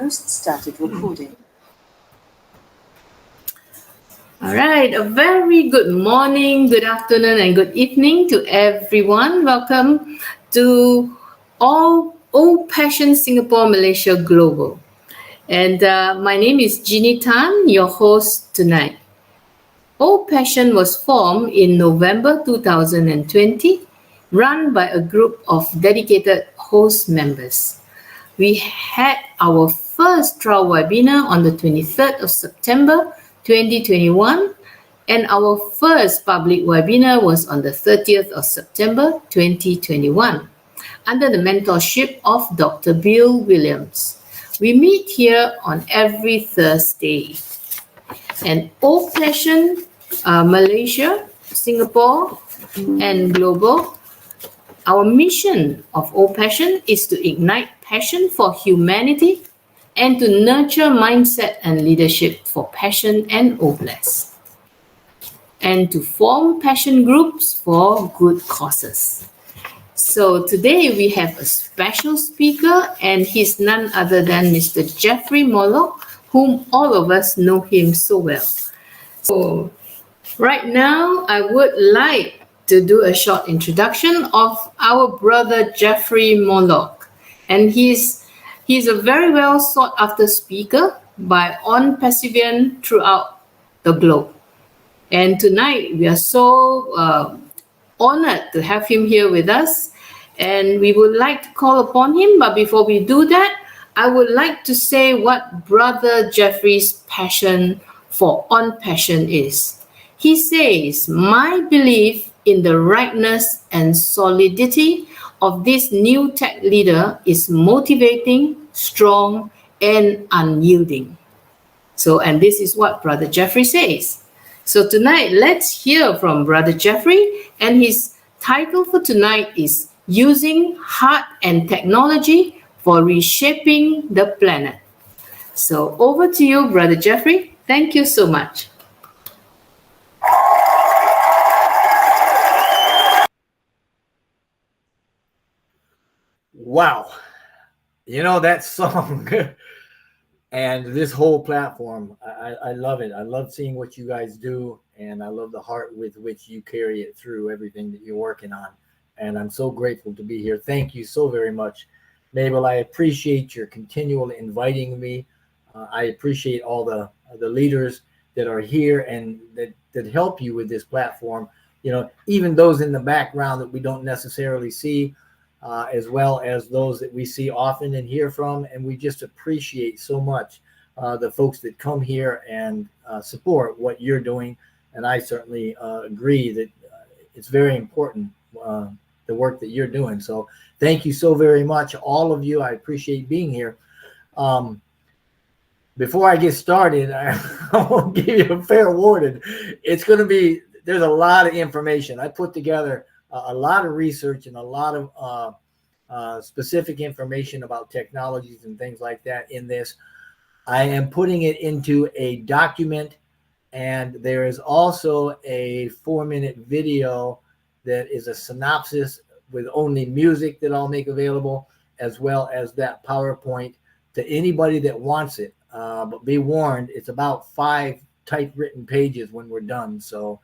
Host started recording. All right, a very good morning, good afternoon, and good evening to everyone. Welcome to OPassion Singapore, Malaysia Global. And my name is Jeannie Tan, your host tonight. OPassion was formed in November 2020, run by a group of dedicated host members. We had our first trial webinar on the 23rd of September 2021, and our first public webinar was on the 30th of September 2021 under the mentorship of Dr. Bill Williams. We meet here on every Thursday. And OPassion Malaysia, Singapore, and global, our mission of OPassion is to ignite passion for humanity and to nurture mindset and leadership for passion and OPLES, and to form passion groups for good causes. So today we have a special speaker, and he's none other than Mr. Jeffrey Morlock, whom all of us know him so well. So right now I would like to do a short introduction of our brother Jeffrey Morlock, and he's a very well sought after speaker by OPassion throughout the globe. And tonight we are so honored to have him here with us, and we would like to call upon him. But before we do that, I would like to say what Brother Jeffrey's passion for OPassion is. He says, "My belief in the rightness and solidity of this new tech leader is motivating, strong, and unyielding." So, and this is what Brother Jeffrey says. So tonight, let's hear from Brother Jeffrey, and his title for tonight is Using Heart and Technology for Reshaping the Planet. So over to you, Brother Jeffrey. Thank you so much. Wow. You know, that song and this whole platform, I love it. I love seeing what you guys do, and I love the heart with which you carry it through everything that you're working on. And I'm so grateful to be here. Thank you so very much, Mabel. I appreciate your continual inviting me. I appreciate all the leaders that are here and that help you with this platform. You know, even those in the background that we don't necessarily see, as well as those that we see often and hear from. And we just appreciate so much the folks that come here and support what you're doing. And I certainly agree that it's very important, the work that you're doing. So thank you so very much, all of you. I appreciate being here. Before I get started, I will give you a fair warning. It's going to be, there's a lot of information. I put together a lot of research and a lot of specific information about technologies and things like that in this. I am putting it into a document, and there is also a 4-minute video that is a synopsis with only music that I'll make available, as well as that PowerPoint to anybody that wants it. But be warned, it's about 5 typewritten pages when we're done. So,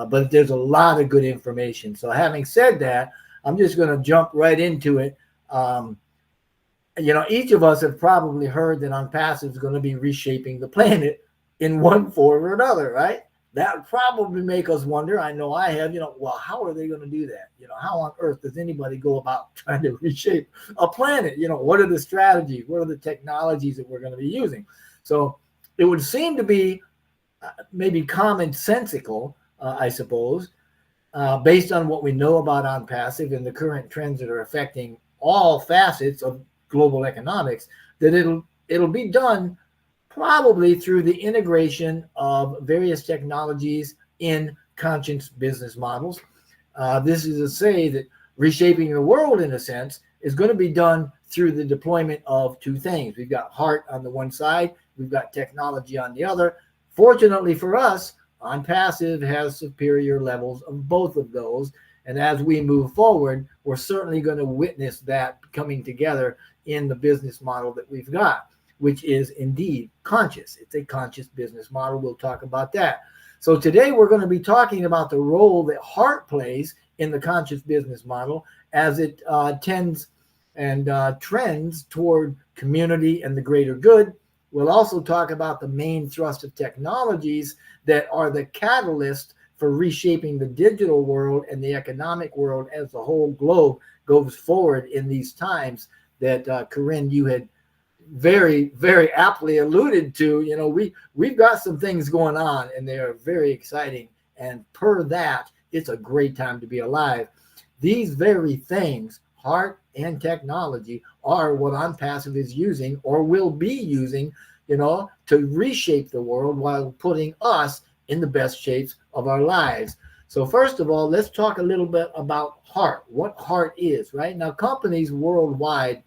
but there's a lot of good information. So having said that, I'm just going to jump right into it. You know, each of us have probably heard that OPassion is going to be reshaping the planet in one form or another, right? That would probably make us wonder. I know I have, you know, well, how are they going to do that? You know, how on earth does anybody go about trying to reshape a planet? You know, what are the strategies? What are the technologies that we're going to be using? So it would seem to be maybe commonsensical, I suppose, based on what we know about OPassion and the current trends that are affecting all facets of global economics, that it'll be done probably through the integration of various technologies in conscious business models. This is to say that reshaping the world, in a sense, is going to be done through the deployment of 2 things. We've got heart on the one side, we've got technology on the other. Fortunately for us, OPassion has superior levels of both of those. And as we move forward, we're certainly going to witness that coming together in the business model that we've got. which is indeed conscious. It's a conscious business model. We'll talk about that. So today we're going to be talking about the role that heart plays in the conscious business model as it tends and trends toward community and the greater good. We'll also talk about the main thrust of technologies that are the catalyst for reshaping the digital world and the economic world as the whole globe goes forward in these times that Corinne, you had very, very aptly alluded to. You know, we've got some things going on and they are very exciting. And per that, it's a great time to be alive. These very things, heart and technology, are what OnPassive is using or will be using, you know, to reshape the world while putting us in the best shapes of our lives. So first of all, let's talk a little bit about heart, what heart is, right? Now, companies worldwide,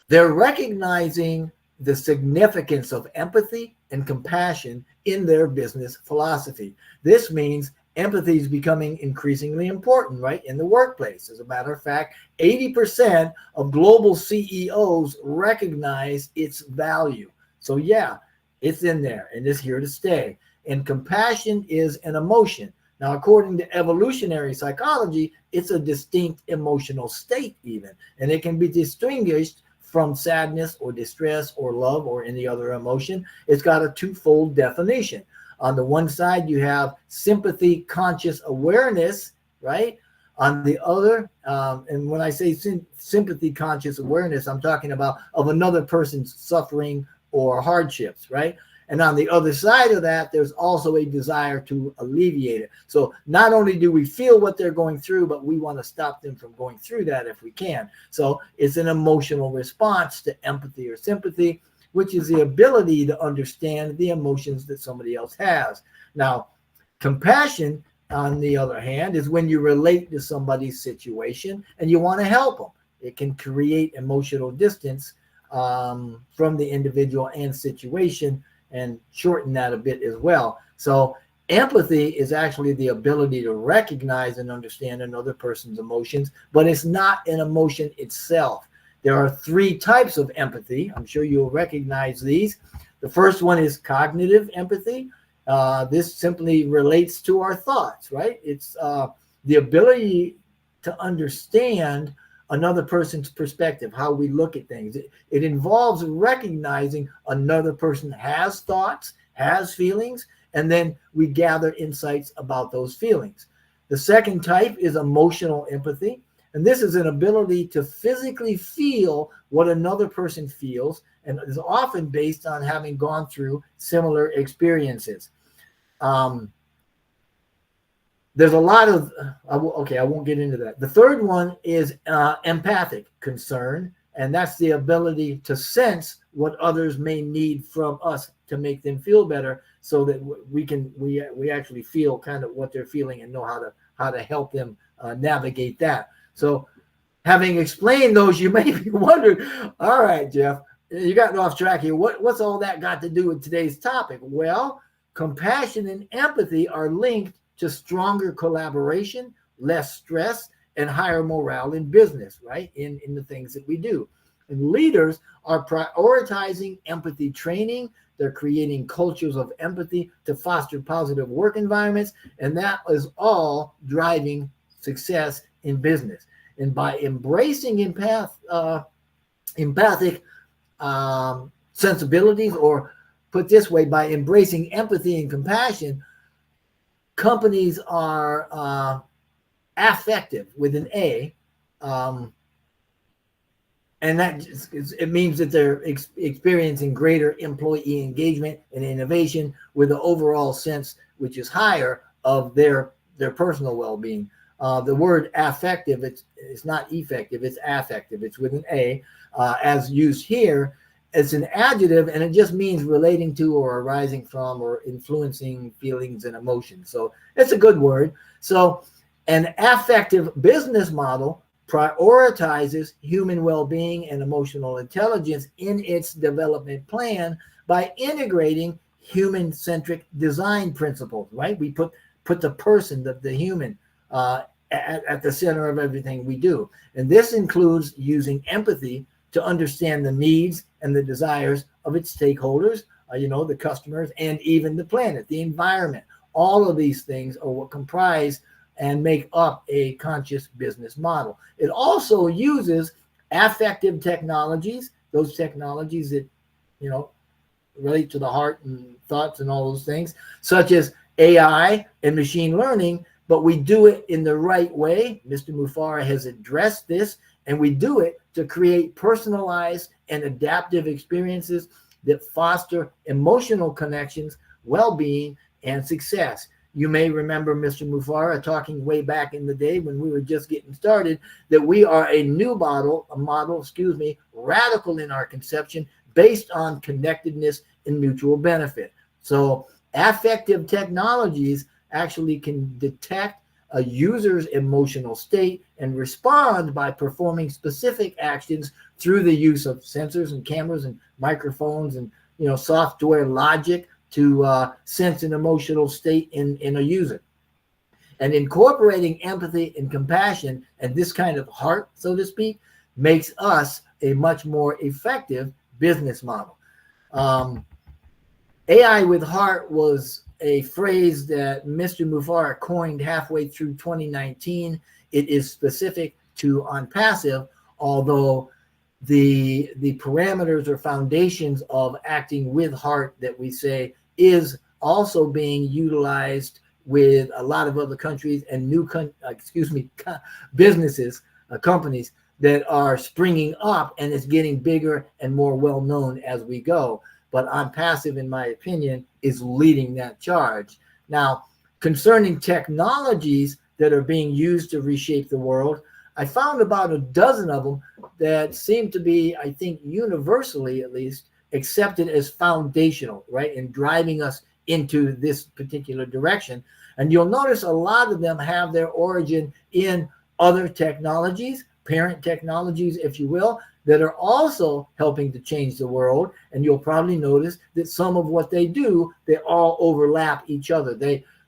they're recognizing the significance of empathy and compassion in their business philosophy. This means empathy is becoming increasingly important, right, in the workplace. As a matter of fact, 80% of global CEOs recognize its value. So yeah, it's in there and it's here to stay. And compassion is an emotion. Now, according to evolutionary psychology, it's a distinct emotional state even, and it can be distinguished from sadness or distress or love or any other emotion. It's got a twofold definition. On the one side, you have sympathy, conscious awareness, right? On the other, and when I say sympathy, conscious awareness, I'm talking about of another person's suffering or hardships, right? And on the other side of that, there's also a desire to alleviate it. So not only do we feel what they're going through, but we want to stop them from going through that if we can. So it's an emotional response to empathy or sympathy, which is the ability to understand the emotions that somebody else has. Now, compassion, on the other hand, is when you relate to somebody's situation and you want to help them. It can create emotional distance from the individual and situation and shorten that a bit as well. So empathy is actually the ability to recognize and understand another person's emotions, but it's not an emotion itself. There are three types of empathy. I'm sure you'll recognize these. The first one is cognitive empathy. This simply relates to our thoughts, right? It's the ability to understand another person's perspective, how we look at things. It involves recognizing another person has thoughts, has feelings, and then we gather insights about those feelings. The second type is emotional empathy. And this is an ability to physically feel what another person feels, and is often based on having gone through similar experiences. There's a lot of, I won't get into that. The third one is empathic concern, and that's the ability to sense what others may need from us to make them feel better, so that we actually feel kind of what they're feeling and know how to help them navigate that. So having explained those, you may be wondering, all right, Jeff, you got off track here. What's all that got to do with today's topic? Well, compassion and empathy are linked to stronger collaboration, less stress, and higher morale in business, right? In the things that we do. And leaders are prioritizing empathy training. They're creating cultures of empathy to foster positive work environments. And that is all driving success in business. And by embracing empathic sensibilities, or put this way, by embracing empathy and compassion, companies are affective with an A, and that it means that they're experiencing greater employee engagement and innovation with the overall sense, which is higher, of their personal well-being. The word affective, it's not effective, it's affective. It's with an A, as used here. It's an adjective, and it just means relating to or arising from or influencing feelings and emotions. So it's a good word. So an affective business model prioritizes human well-being and emotional intelligence in its development plan by integrating human-centric design principles, right? We put the person, the human, at the center of everything we do. And this includes using empathy to understand the needs and the desires of its stakeholders, the customers, and even the planet, the environment. All of these things are what comprise and make up a conscious business model. It also uses affective technologies, those technologies that, relate to the heart and thoughts and all those things, such as AI and machine learning, but we do it in the right way. Mr. Mufara has addressed this, and we do it to create personalized and adaptive experiences that foster emotional connections, well-being, and success. You may remember Mr. Mufara talking way back in the day when we were just getting started that we are a model, radical in our conception based on connectedness and mutual benefit. So affective technologies actually can detect a user's emotional state and respond by performing specific actions through the use of sensors and cameras and microphones and software logic to sense an emotional state in a user. And incorporating empathy and compassion and this kind of heart, so to speak, makes us a much more effective business model. AI with heart was a phrase that Mr. Mufara coined halfway through 2019. It is specific to OPassion, although the parameters or foundations of acting with heart that we say is also being utilized with a lot of other countries and businesses, companies that are springing up, and it's getting bigger and more well known as we go. But OPassion, in my opinion, is leading that charge. Now, concerning technologies that are being used to reshape the world, I found about a dozen of them that seem to be, I think, universally at least, accepted as foundational, right, in driving us into this particular direction. And you'll notice a lot of them have their origin in other technologies, parent technologies, if you will, that are also helping to change the world. And you'll probably notice that some of what they do, they all overlap each other.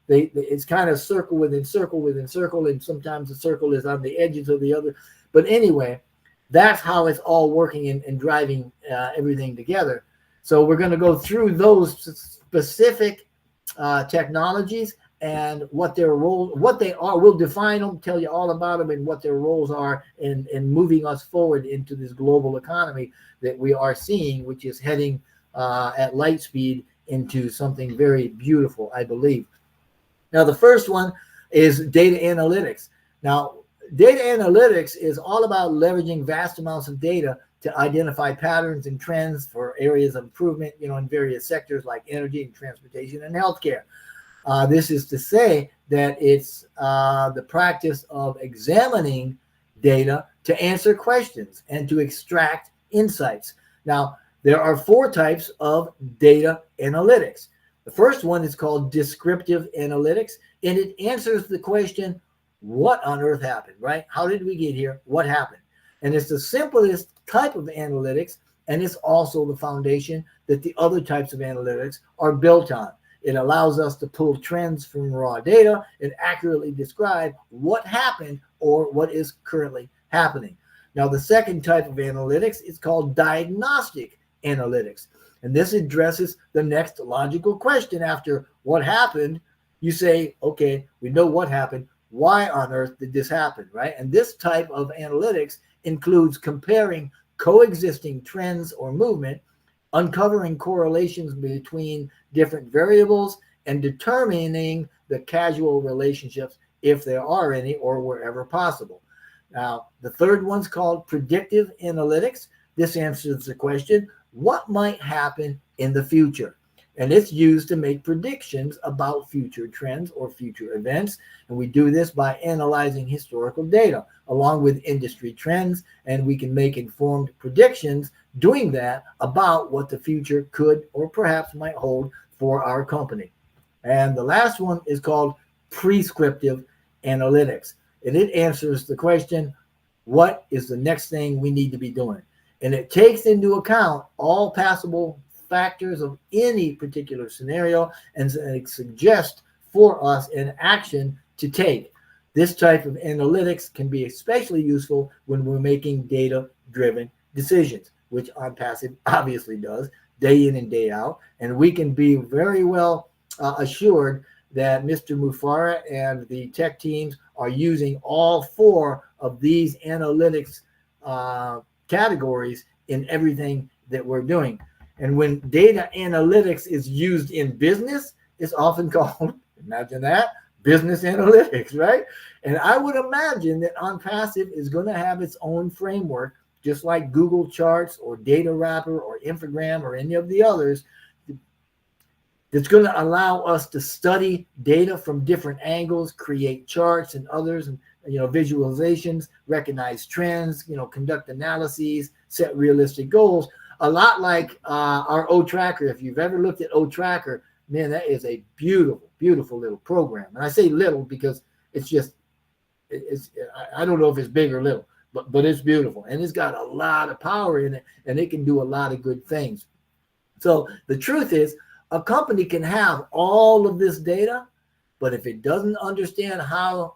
It's kind of circle within circle within circle, and sometimes the circle is on the edges of the other. But anyway, that's how it's all working and driving everything together. So we're going to go through those specific technologies and what their role, what they are. We'll define them, tell you all about them, and what their roles are in moving us forward into this global economy that we are seeing, which is heading at light speed into something very beautiful, I believe. Now, the first one is data analytics. Now, data analytics is all about leveraging vast amounts of data to identify patterns and trends for areas of improvement, in various sectors like energy and transportation and healthcare. This is to say that it's the practice of examining data to answer questions and to extract insights. Now, there are 4 types of data analytics. The first one is called descriptive analytics, and it answers the question, what on earth happened, right? How did we get here? What happened? And it's the simplest type of analytics, and it's also the foundation that the other types of analytics are built on. It allows us to pull trends from raw data and accurately describe what happened or what is currently happening. Now, the second type of analytics is called diagnostic analytics. And this addresses the next logical question after what happened. You say, okay, we know what happened. Why on earth did this happen, right? And this type of analytics includes comparing coexisting trends or movement, uncovering correlations between different variables, and determining the causal relationships, if there are any, or wherever possible. Now, the third one's called predictive analytics. This answers the question, what might happen in the future? And it's used to make predictions about future trends or future events. And we do this by analyzing historical data along with industry trends, and we can make informed predictions doing that about what the future could or perhaps might hold for our company. And the last one is called prescriptive analytics. And it answers the question, what is the next thing we need to be doing? And it takes into account all possible factors of any particular scenario and it suggests for us an action to take. This type of analytics can be especially useful when we're making data-driven decisions, which OnPassive obviously does day in and day out. And we can be very well assured that Mr. Mufara and the tech teams are using all four of these analytics categories in everything that we're doing. And when data analytics is used in business, it's often called, imagine that, business analytics, right? And I would imagine that OnPassive is going to have its own framework, just like Google Charts or Data Wrapper or Infogram or any of the others, that's going to allow us to study data from different angles, create charts and others, and visualizations, recognize trends, conduct analyses, set realistic goals. A lot like our O Tracker. If you've ever looked at O Tracker, man, that is a beautiful, beautiful little program. And I say little because it's just, I don't know if it's big or little, but it's beautiful. And it's got a lot of power in it, and it can do a lot of good things. So the truth is, a company can have all of this data, but if it doesn't understand how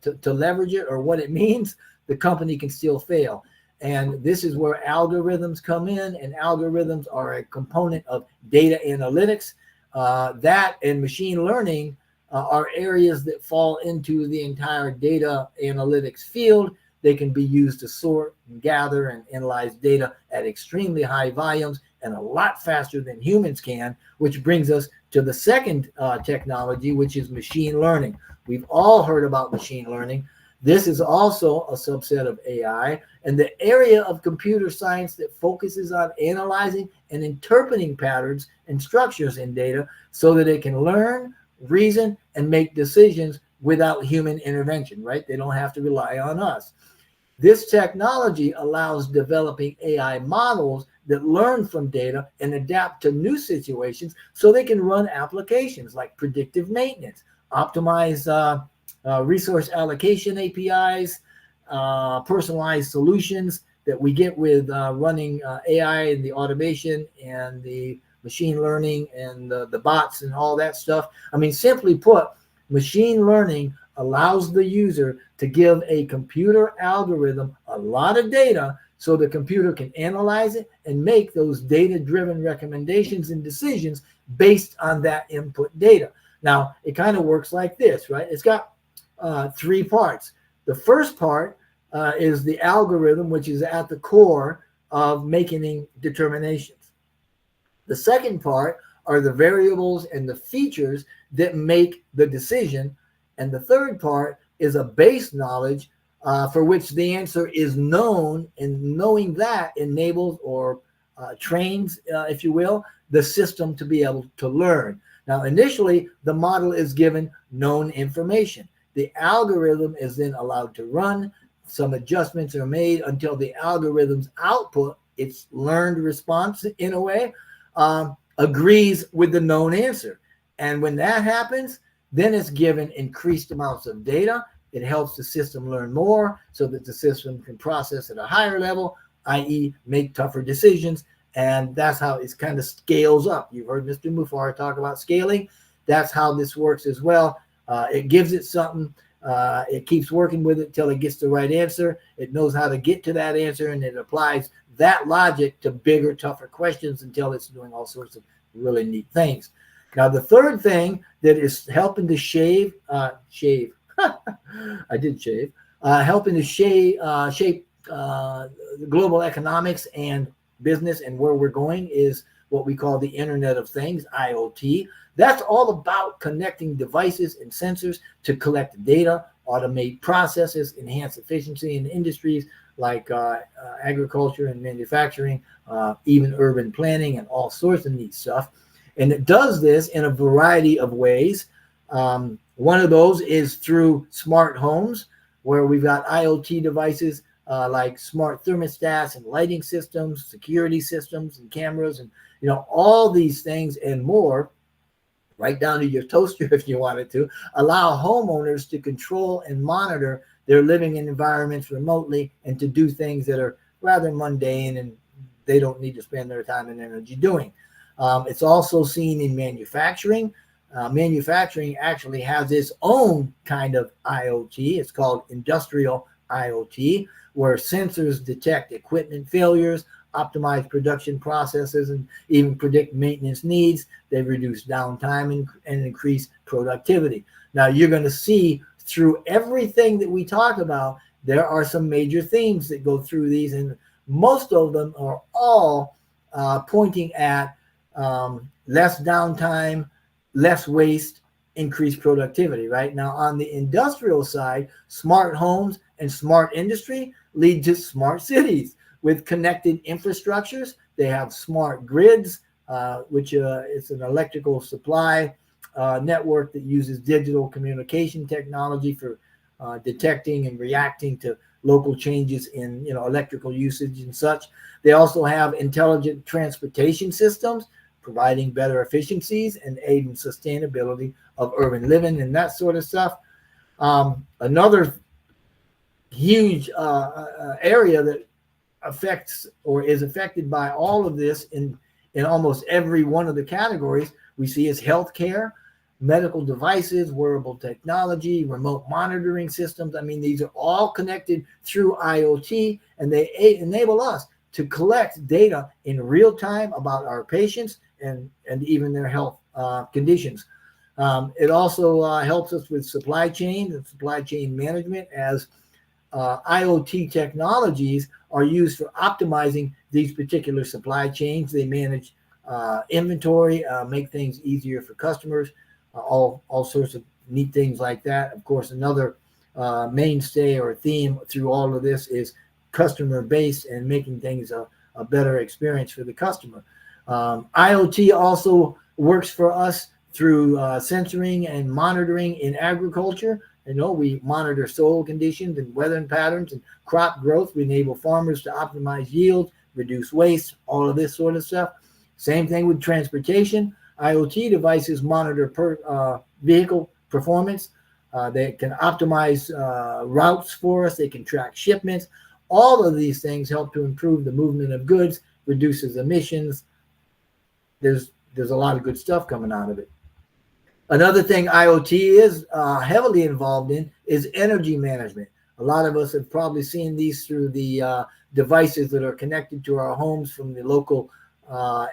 to leverage it or what it means, the company can still fail. And this is where algorithms come in, and algorithms are a component of data analytics. That and machine learning are areas that fall into the entire data analytics field. They can be used to sort and gather and analyze data at extremely high volumes and a lot faster than humans can, which brings us to the second technology, which is machine learning. We've all heard about machine learning. This is also a subset of AI, and the area of computer science that focuses on analyzing and interpreting patterns and structures in data so that it can learn, reason, and make decisions without human intervention, right? They don't have to rely on us. This technology allows developing AI models that learn from data and adapt to new situations so they can run applications like predictive maintenance, optimize resource allocation APIs, personalized solutions that we get with running AI and the automation and the machine learning and the bots and all that stuff. I mean, simply put, machine learning allows the user to give a computer algorithm a lot of data so the computer can analyze it and make those data-driven recommendations and decisions based on that input data. Now, it kind of works like this, right? It's got three parts. The first part is the algorithm, which is at the core of making determinations. The second part are the variables and the features that make the decision. And the third part is a base knowledge for which the answer is known, and knowing that enables or trains, if you will, the system to be able to learn. Now, initially, the model is given known information. The algorithm is then allowed to run. Some adjustments are made until the algorithm's output, its learned response in a way, agrees with the known answer. And when that happens, then it's given increased amounts of data. It helps the system learn more so that the system can process at a higher level, i.e. make tougher decisions. And that's how it kind of scales up. You've heard Mr. Mufara talk about scaling. That's how this works as well. It gives it something. It keeps working with it till it gets the right answer. It knows how to get to that answer, and it applies that logic to bigger, tougher questions until it's doing all sorts of really neat things. Now, the third thing that is helping to helping to shape global economics and business and where we're going is what we call the Internet of Things, IoT. That's all about connecting devices and sensors to collect data, automate processes, enhance efficiency in industries like agriculture and manufacturing, even urban planning and all sorts of neat stuff. And it does this in a variety of ways. One of those is through smart homes, where we've got IoT devices like smart thermostats and lighting systems, security systems and cameras, and all these things and more, right down to your toaster if you wanted to, allow homeowners to control and monitor their living environments remotely and to do things that are rather mundane and they don't need to spend their time and energy doing. It's also seen in manufacturing. Manufacturing actually has its own kind of IoT. It's called industrial IoT, where sensors detect equipment failures, optimize production processes, and even predict maintenance needs. They reduce downtime and increase productivity. Now, you're going to see through everything that we talk about, there are some major themes that go through these, and most of them are all pointing at less downtime, less waste, increased productivity. Right now, on the industrial side, smart homes and smart industry lead to smart cities with connected infrastructures. They have smart grids, which is an electrical supply network that uses digital communication technology for detecting and reacting to local changes in electrical usage and such. They also have intelligent transportation systems, providing better efficiencies and aiding sustainability of urban living and that sort of stuff. Another huge area that affects or is affected by all of this in almost every one of the categories we see is healthcare, medical devices, wearable technology, remote monitoring systems. I mean, these are all connected through IoT, and they enable us to collect data in real time about our patients and even their health conditions. It also helps us with supply chain and supply chain management, as IoT technologies are used for optimizing these particular supply chains. They manage inventory, make things easier for customers, all sorts of neat things like that. Of course, another mainstay or theme through all of this is customer base and making things a better experience for the customer. IoT also works for us through sensoring and monitoring in agriculture. We monitor soil conditions and weather patterns and crop growth. We enable farmers to optimize yield, reduce waste, all of this sort of stuff. Same thing with transportation. IoT devices monitor vehicle performance. They can optimize routes for us. They can track shipments. All of these things help to improve the movement of goods, reduces emissions. There's a lot of good stuff coming out of it. Another thing IoT is heavily involved in is energy management. A lot of us have probably seen these through the devices that are connected to our homes from the local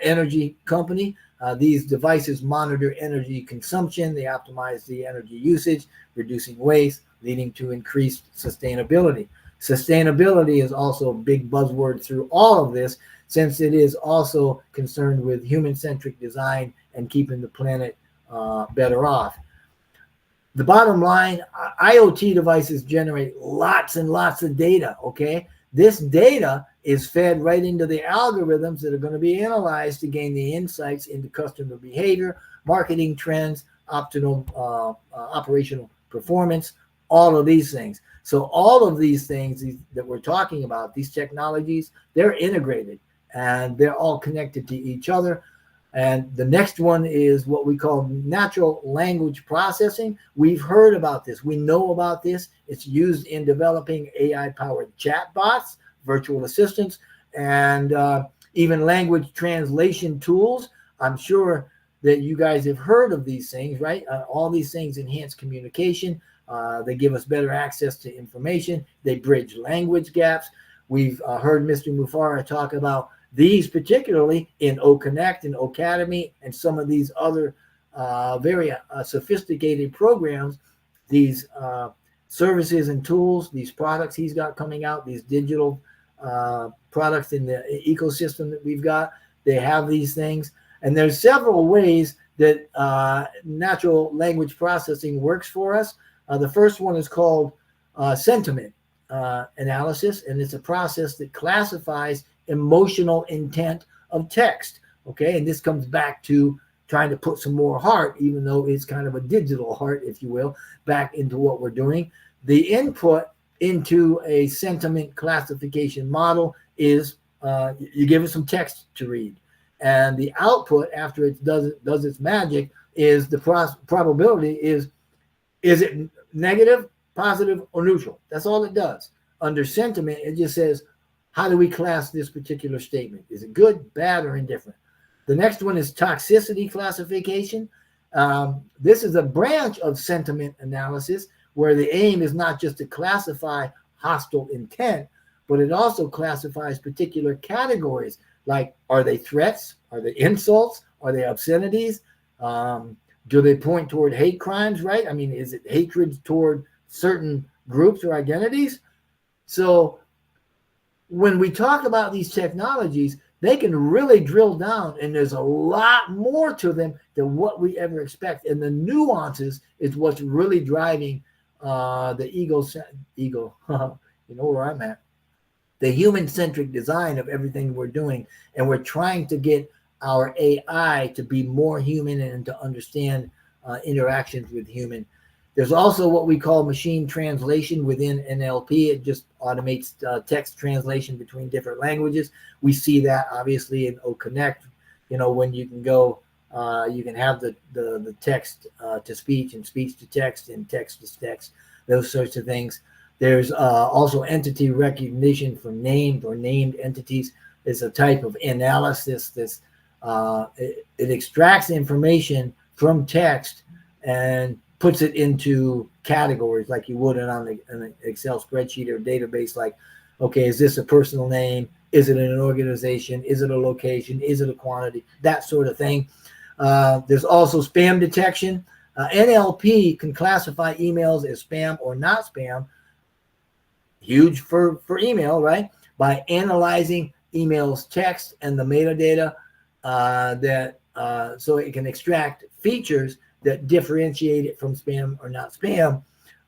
energy company. These devices monitor energy consumption. They optimize the energy usage, reducing waste, leading to increased sustainability. Sustainability is also a big buzzword through all of this, since it is also concerned with human-centric design and keeping the planet better off. The bottom line, IoT devices generate lots and lots of data, okay? This data is fed right into the algorithms that are going to be analyzed to gain the insights into customer behavior, marketing trends, optimal operational performance, all of these things. So all of these things that we're talking about, these technologies, they're integrated and they're all connected to each other. And the next one is what we call natural language processing. We've heard about this. We know about this. It's used in developing AI-powered chatbots, virtual assistants, and even language translation tools. I'm sure that you guys have heard of these things, right? All these things enhance communication. They give us better access to information. They bridge language gaps. We've heard Mr. Mufara talk about these particularly in OConnect and Ocademy and some of these other very sophisticated programs, these services and tools, these products he's got coming out, these digital products in the ecosystem that we've got. They have these things. And there's several ways that natural language processing works for us. The first one is called sentiment analysis, and it's a process that classifies emotional intent of text. Okay, and this comes back to trying to put some more heart, even though it's kind of a digital heart, if you will, back into what we're doing. The input into a sentiment classification model is you give it some text to read, and the output after it does its magic is the probability is it negative, positive, or neutral. That's all it does. Under sentiment, it just says, how do we class this particular statement? Is it good, bad, or indifferent? The next one is toxicity classification. This is a branch of sentiment analysis where the aim is not just to classify hostile intent, but it also classifies particular categories, like, are they threats? Are they insults? Are they obscenities? Do they point toward hate crimes, right? I mean, is it hatred toward certain groups or identities? So when we talk about these technologies, they can really drill down, and there's a lot more to them than what we ever expect. And the nuances is what's really driving the ego, you know where I'm at, the human-centric design of everything we're doing. And we're trying to get our AI to be more human and to understand interactions with human. There's also what we call machine translation within NLP. It just automates text translation between different languages. We see that obviously in OConnect, when you can go, you can have the text to speech and speech to text and text to text, those sorts of things. There's also entity recognition for named or named entities. It's a type of analysis that's it extracts information from text and puts it into categories like you would on an Excel spreadsheet or database. Like, okay, is this a personal name? Is it an organization? Is it a location? Is it a quantity? That sort of thing. There's also spam detection. NLP can classify emails as spam or not spam. Huge for email, right? By analyzing email's text and the metadata so it can extract features that differentiate it from spam or not spam.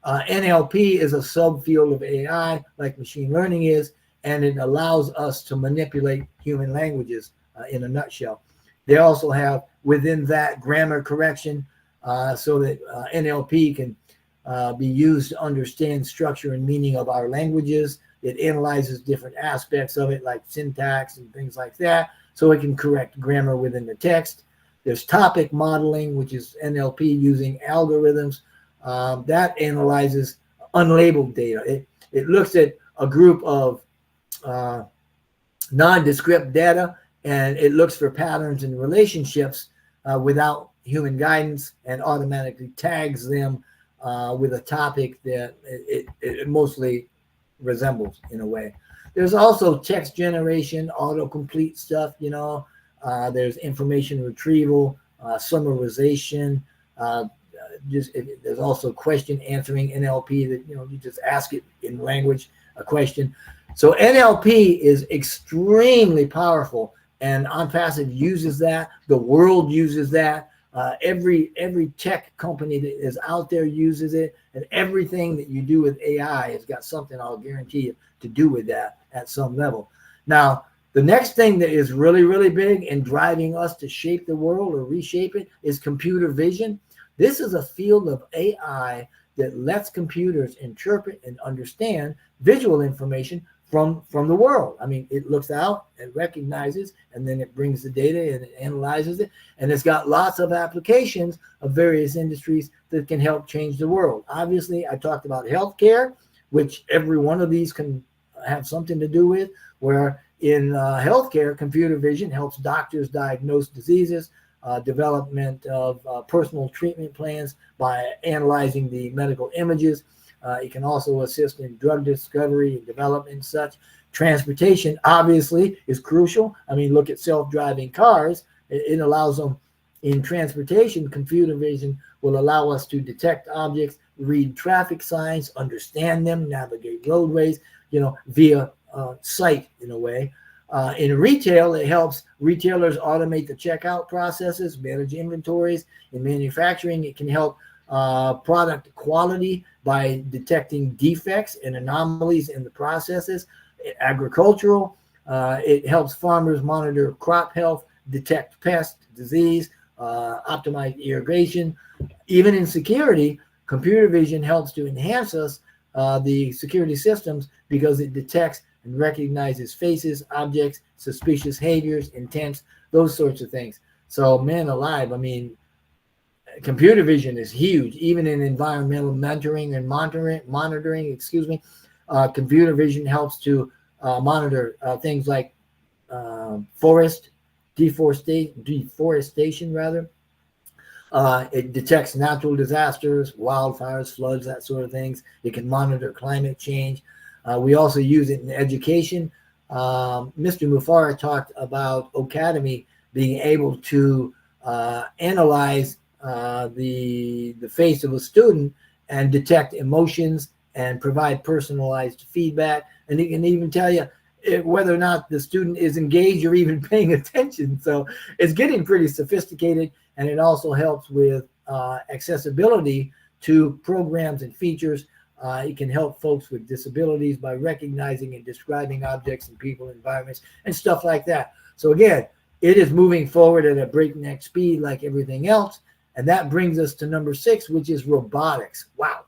NLP is a subfield of AI, like machine learning is, and it allows us to manipulate human languages in a nutshell. They also have within that grammar correction, so that NLP can be used to understand structure and meaning of our languages. It analyzes different aspects of it, like syntax and things like that, so it can correct grammar within the text. There's topic modeling, which is NLP using algorithms that analyzes unlabeled data. It looks at a group of nondescript data, and it looks for patterns and relationships without human guidance, and automatically tags them with a topic that it mostly resembles in a way. There's also text generation, autocomplete stuff, there's information retrieval, summarization. There's also question answering NLP that, you just ask it in language, a question. So NLP is extremely powerful, and OnPassive uses that. The world uses that. Every tech company that is out there uses it, and everything that you do with AI has got something, I'll guarantee you, to do with that at some level. Now, the next thing that is really, really big in driving us to shape the world or reshape it is computer vision. This is a field of AI that lets computers interpret and understand visual information from the world. I mean, it looks out and recognizes, and then it brings the data and it analyzes it. And it's got lots of applications of various industries that can help change the world. Obviously, I talked about healthcare, which every one of these can have something to do with, where in healthcare, computer vision helps doctors diagnose diseases, development of personal treatment plans by analyzing the medical images. It can also assist in drug discovery and development and such. Transportation, obviously, is crucial. I mean, look at self-driving cars. It allows them in transportation. Computer vision will allow us to detect objects, read traffic signs, understand them, navigate roadways, via sight in a way. In retail, it helps retailers automate the checkout processes, manage inventories. In manufacturing, it can help product quality by detecting defects and anomalies in the processes. Agricultural, it helps farmers monitor crop health, detect pest, disease, optimize irrigation. Even in security, computer vision helps to enhance the security systems because it detects and recognizes faces, objects, suspicious behaviors, intents, those sorts of things. So, man alive, I mean, computer vision is huge, even in environmental monitoring. Computer vision helps to monitor things like forest deforestation rather. It detects natural disasters, wildfires, floods, that sort of things. It can monitor climate change. We also use it in education. Mr. Mufara talked about Academy being able to analyze the face of a student and detect emotions and provide personalized feedback. And it can even tell you whether or not the student is engaged or even paying attention. So it's getting pretty sophisticated, and it also helps with accessibility to programs and features. It can help folks with disabilities by recognizing and describing objects and people, environments, and stuff like that. So again, it is moving forward at a breakneck speed like everything else. And that brings us to number 6, which is robotics. Wow.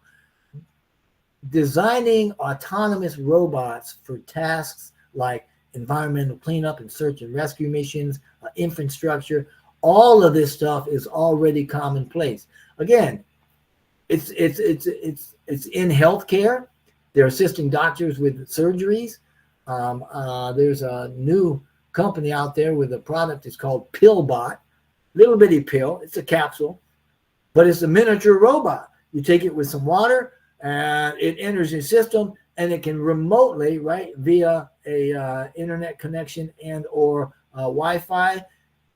Designing autonomous robots for tasks like environmental cleanup and search and rescue missions, infrastructure, all of this stuff is already commonplace. Again, it's in healthcare. They're assisting doctors with surgeries. There's a new company out there with a product that's called PillBot. Little bitty pill. It's a capsule, but it's a miniature robot. You take it with some water, and it enters your system, and it can remotely, right, via a internet connection and or Wi-Fi.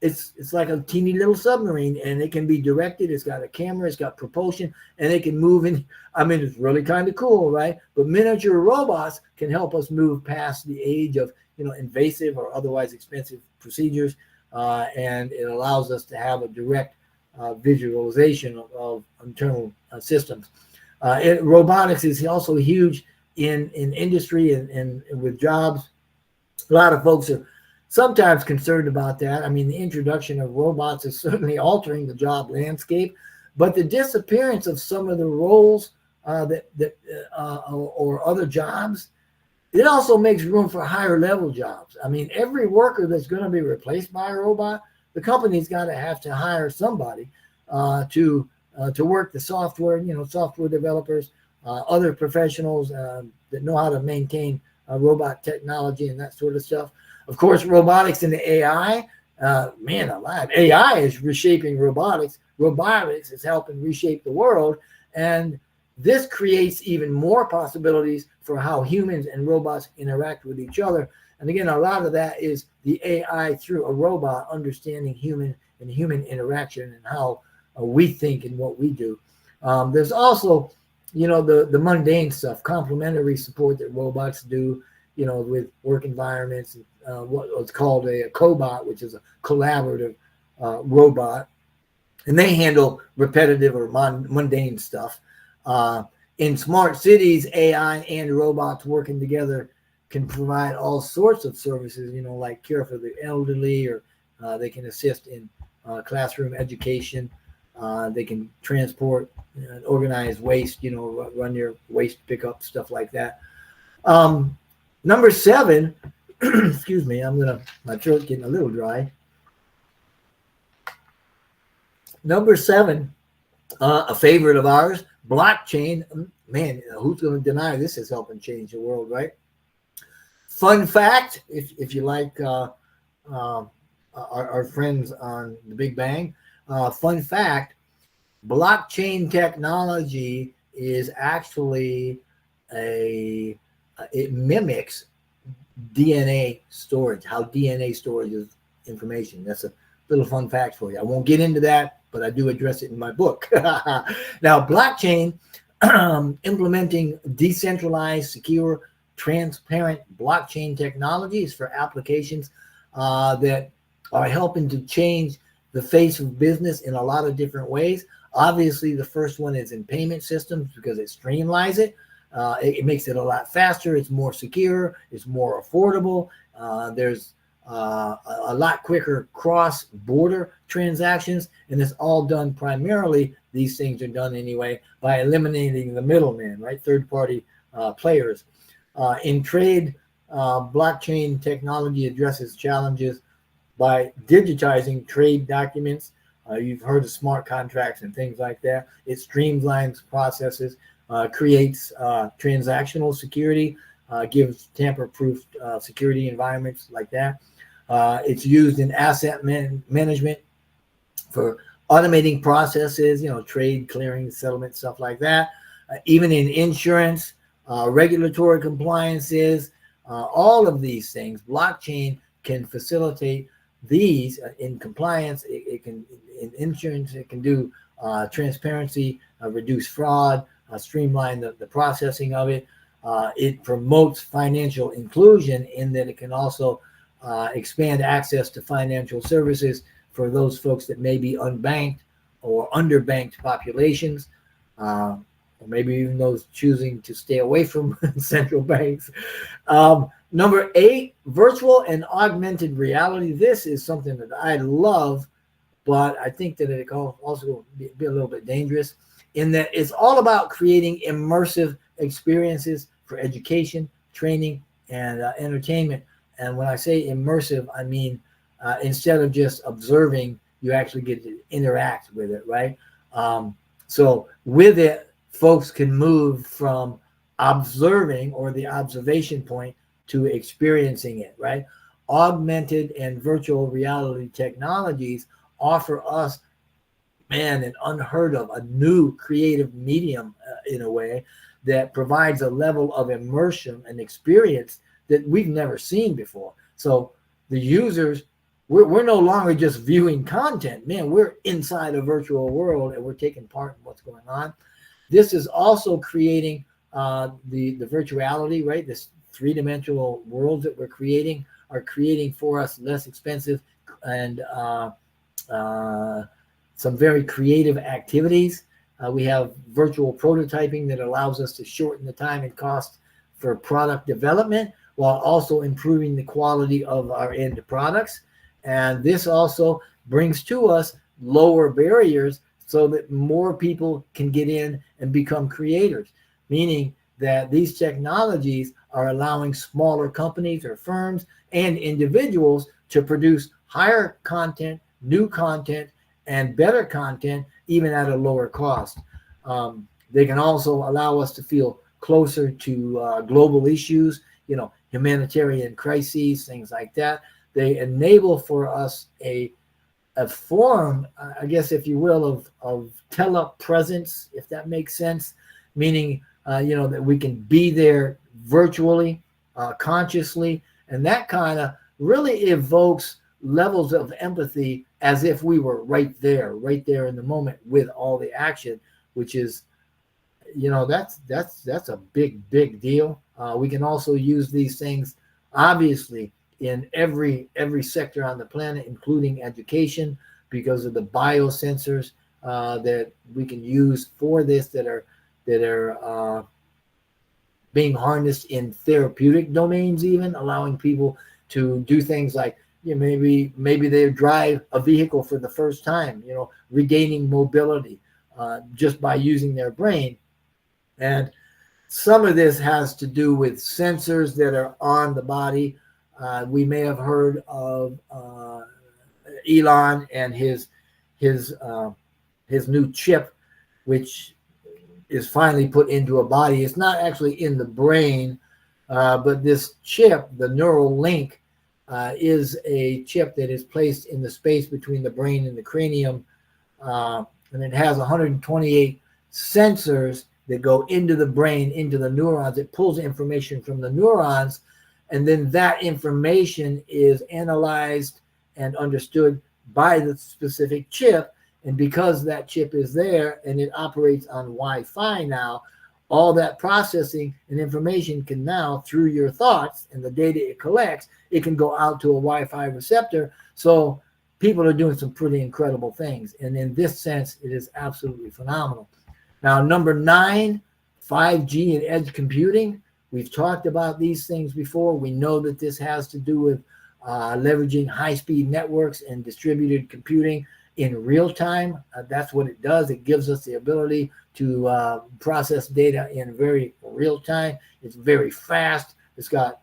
It's like a teeny little submarine, and it can be directed. It's got a camera, it's got propulsion, and it can move in. I mean, it's really kind of cool, right? But miniature robots can help us move past the age of, invasive or otherwise expensive procedures, and it allows us to have a direct visualization of internal systems. Robotics is also huge in industry and with jobs. A lot of folks are sometimes concerned about that. I mean, the introduction of robots is certainly altering the job landscape, but the disappearance of some of the roles or other jobs, it also makes room for higher level jobs. I mean, every worker that's going to be replaced by a robot, the company's got to have to hire somebody to work the software, software developers, other professionals that know how to maintain robot technology and that sort of stuff. Of course, robotics and the AI, man alive, AI is reshaping robotics. Robotics is helping reshape the world. And this creates even more possibilities for how humans and robots interact with each other. And again, a lot of that is the AI through a robot understanding human interaction and how we think and what we do. There's also, the mundane stuff, complementary support that robots do, with work environments, and what's called a cobot, which is a collaborative robot. And they handle repetitive or mundane stuff. In smart cities, AI and robots working together can provide all sorts of services, like care for the elderly, or they can assist in classroom education. They can transport and organize waste, run your waste pickup, stuff like that. Number 7, excuse me, my throat's getting a little dry. Number 7, a favorite of ours, blockchain. Man, who's going to deny this is helping change the world, right? Fun fact, if you like our friends on the Big Bang, fun fact, blockchain technology is actually it mimics DNA storage, how DNA stores information. That's a little fun fact for you. I won't get into that, but I do address it in my book. Now, blockchain, implementing decentralized, secure, transparent blockchain technologies for applications that are helping to change the face of business in a lot of different ways. Obviously, the first one is in payment systems because it streamlines it. It makes it a lot faster. It's more secure. It's more affordable. There's a lot quicker cross-border transactions, and it's all done primarily, these things are done anyway, by eliminating the middleman, right? Third-party players. In trade, blockchain technology addresses challenges by digitizing trade documents. You've heard of smart contracts and things like that. It streamlines processes, creates transactional security, gives tamper-proof security environments like that. It's used in asset management for automating processes, trade, clearing, settlement, stuff like that. Even in insurance, regulatory compliances, all of these things. Blockchain can facilitate these in compliance. It can in insurance. It can do transparency, reduce fraud, streamline the processing of it. It promotes financial inclusion in that it can also expand access to financial services for those folks that may be unbanked or underbanked populations, or maybe even those choosing to stay away from central banks. Number 8, virtual and augmented reality. This is something that I love, but I think that it can also be a little bit dangerous in that it's all about creating immersive experiences for education, training, and entertainment. And when I say immersive, I mean instead of just observing, you actually get to interact with it, right? So with it, folks can move from observing or the observation point to experiencing it, right? Augmented and virtual reality technologies offer us, man, an unheard of, a new creative medium in a way that provides a level of immersion and experience that we've never seen before. So the users, we're no longer just viewing content. Man, we're inside a virtual world and we're taking part in what's going on. This is also creating the virtuality, right? This three-dimensional world that we're creating are creating for us less expensive and some very creative activities. We have virtual prototyping that allows us to shorten the time and cost for product development while also improving the quality of our end products. And this also brings to us lower barriers so that more people can get in and become creators, meaning that these technologies are allowing smaller companies or firms and individuals to produce higher content, new content, and better content, even at a lower cost. They can also allow us to feel closer to global issues, humanitarian crises, things like that. They enable for us a form, I guess, if you will, of telepresence, if that makes sense, meaning, that we can be there virtually, consciously, and that kind of really evokes levels of empathy as if we were right there in the moment with all the action, which is, that's a big deal. We can also use these things, obviously, in every sector on the planet, including education, because of the biosensors that we can use for this that are being harnessed in therapeutic domains, even allowing people to do things like maybe they drive a vehicle for the first time, regaining mobility just by using their brain. And some of this has to do with sensors that are on the body. We may have heard of Elon and his new chip, which is finally put into a body. It's not actually in the brain, but this chip, the neural link, is a chip that is placed in the space between the brain and the cranium, and it has 128 sensors that go into the brain, into the neurons. It pulls information from the neurons, and then that information is analyzed and understood by the specific chip. And because that chip is there and it operates on Wi-Fi now, all that processing and information can now, through your thoughts and the data it collects, it can go out to a Wi-Fi receptor. So people are doing some pretty incredible things. And in this sense, it is absolutely phenomenal. Now, number 9, 5G and edge computing. We've talked about these things before. We know that this has to do with leveraging high-speed networks and distributed computing in real time. That's what it does. It gives us the ability to process data in very real time. It's very fast. It's got,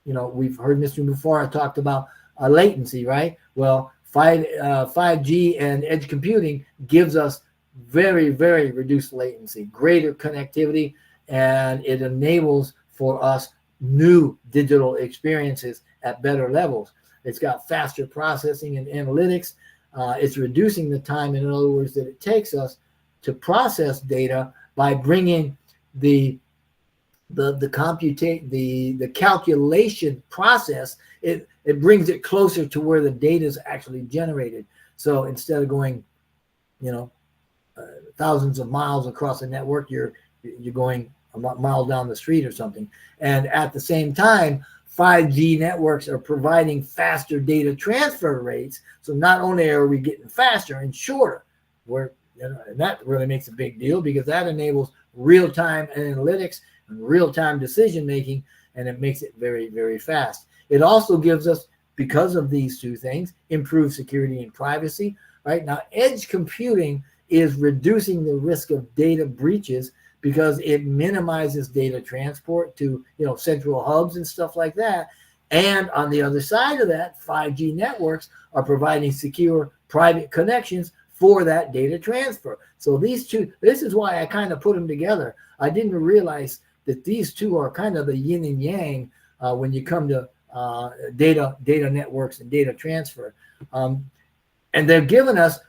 we've heard Mr. Mufara talked about latency, right? Well, 5G and edge computing gives us very, very reduced latency, greater connectivity, and it enables for us new digital experiences at better levels. It's got faster processing and analytics. It's reducing the time, in other words, that it takes us to process data by bringing the the calculation process, it brings it closer to where the data is actually generated. So instead of going, thousands of miles across the network, you're going a mile down the street or something. And at the same time, 5G networks are providing faster data transfer rates. So not only are we getting faster and shorter, and that really makes a big deal, because that enables real-time analytics and real-time decision making, and it makes it very, very fast. It also gives us, because of these two things, improved security and privacy. Right now, edge computing is reducing the risk of data breaches because it minimizes data transport to central hubs and stuff like that. And on the other side of that, 5G networks are providing secure private connections for that data transfer. So these two, this is why I kind of put them together. I didn't realize that these two are kind of the yin and yang when you come to data networks and data transfer. And they're giving us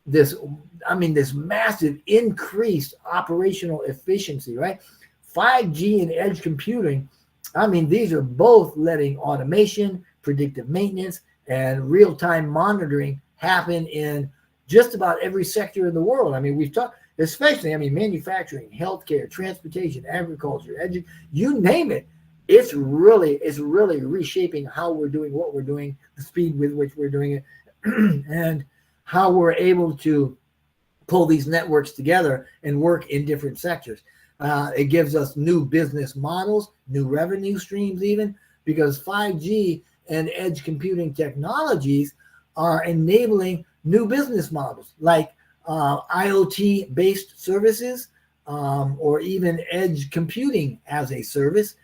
this massive increased operational efficiency, right? 5G and edge computing, these are both letting automation, predictive maintenance, and real-time monitoring happen in just about every sector in the world. We've talked, especially, manufacturing, healthcare, transportation, agriculture, you name it. It's really reshaping how we're doing what we're doing, the speed with which we're doing it, and how we're able to pull these networks together and work in different sectors. It gives us new business models, new revenue streams even, because 5G and edge computing technologies are enabling new business models like IoT-based services, or even edge computing as a service.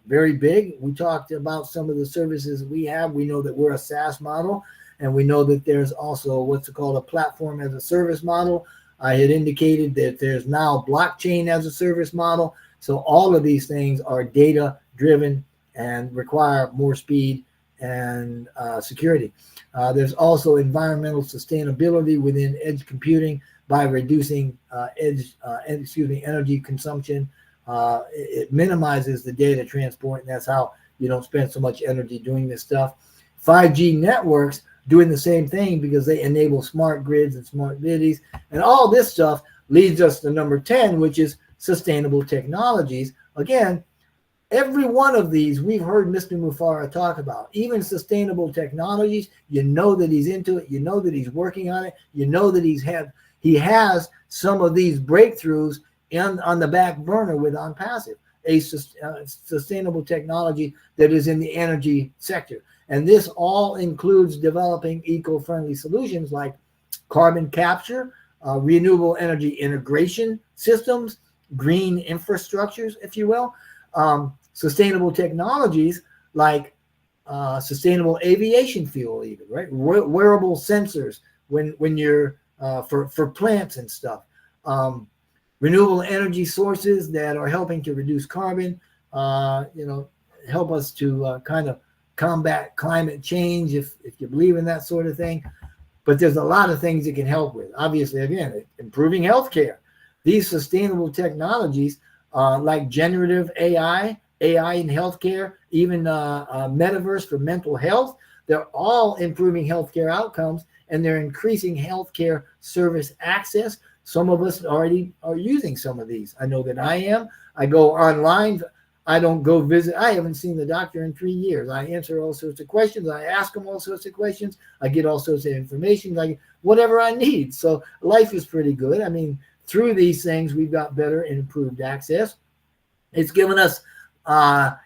Very big. We talked about some of the services we have. We know that we're a SaaS model, and we know that there's also what's called a platform as a service model. I had indicated that there's now blockchain as a service model. So all of these things are data driven and require more speed and security. There's also environmental sustainability within edge computing by reducing energy consumption. It minimizes the data transport, and that's how you don't spend so much energy doing this stuff. 5G networks doing the same thing because they enable smart grids and smart cities. And all this stuff leads us to number 10, which is sustainable technologies. Again, every one of these we've heard Mr. Mufara talk about. Even sustainable technologies, you know that he's into it. You know that he's working on it. You know that he has some of these breakthroughs on the back burner with OnPassive, a sustainable technology that is in the energy sector. And this all includes developing eco-friendly solutions like carbon capture, renewable energy integration systems, green infrastructures, if you will, sustainable technologies like sustainable aviation fuel, even, right? Wearable sensors when you're for plants and stuff. Renewable energy sources that are helping to reduce carbon, help us to kind of combat climate change, if you believe in that sort of thing. But there's a lot of things it can help with. Obviously, again, improving healthcare. These sustainable technologies like generative AI in healthcare, even metaverse for mental health, they're all improving healthcare outcomes, and they're increasing healthcare service access. Some of us already are using some of these. I know that I am. I go online. I don't go visit. I haven't seen the doctor in 3 years. I answer all sorts of questions. I ask them all sorts of questions. I get all sorts of information, like whatever I need. So life is pretty good. Through these things, we've got better and improved access. It's given us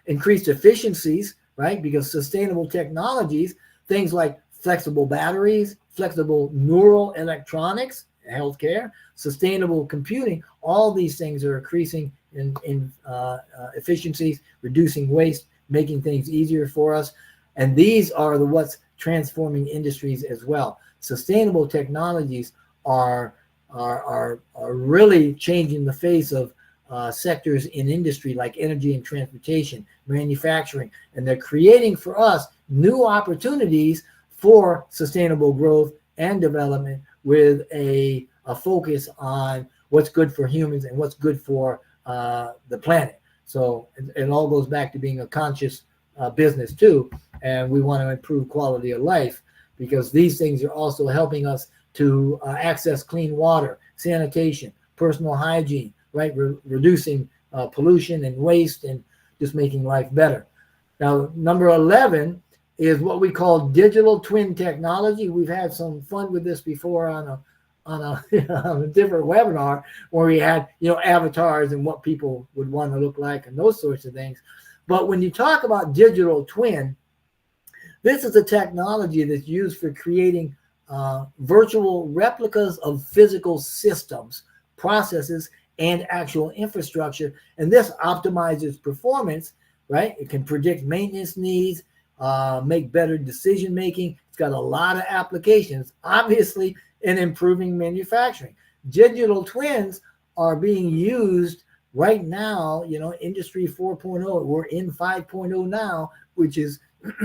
increased efficiencies, right? Because sustainable technologies, things like flexible batteries, flexible neural electronics, healthcare, sustainable computing, all these things are increasing in efficiencies, reducing waste, making things easier for us. And these are what's transforming industries as well. Sustainable technologies are really changing the face of sectors in industry like energy and transportation, manufacturing, and they're creating for us new opportunities for sustainable growth and development with a focus on what's good for humans and what's good for the planet. So it all goes back to being a conscious business too. And we want to improve quality of life because these things are also helping us to access clean water, sanitation, personal hygiene, right? Reducing pollution and waste and just making life better. Now, number 11 is what we call digital twin technology. We've had some fun with this before on a on a different webinar where we had avatars and what people would want to look like and those sorts of things. But when you talk about digital twin, this is a technology that's used for creating virtual replicas of physical systems, processes, and actual infrastructure. And this optimizes performance, right? It can predict maintenance needs, make better decision making. It's got a lot of applications, obviously, in improving manufacturing. Digital twins are being used right now, Industry 4.0. We're in 5.0 now, which is,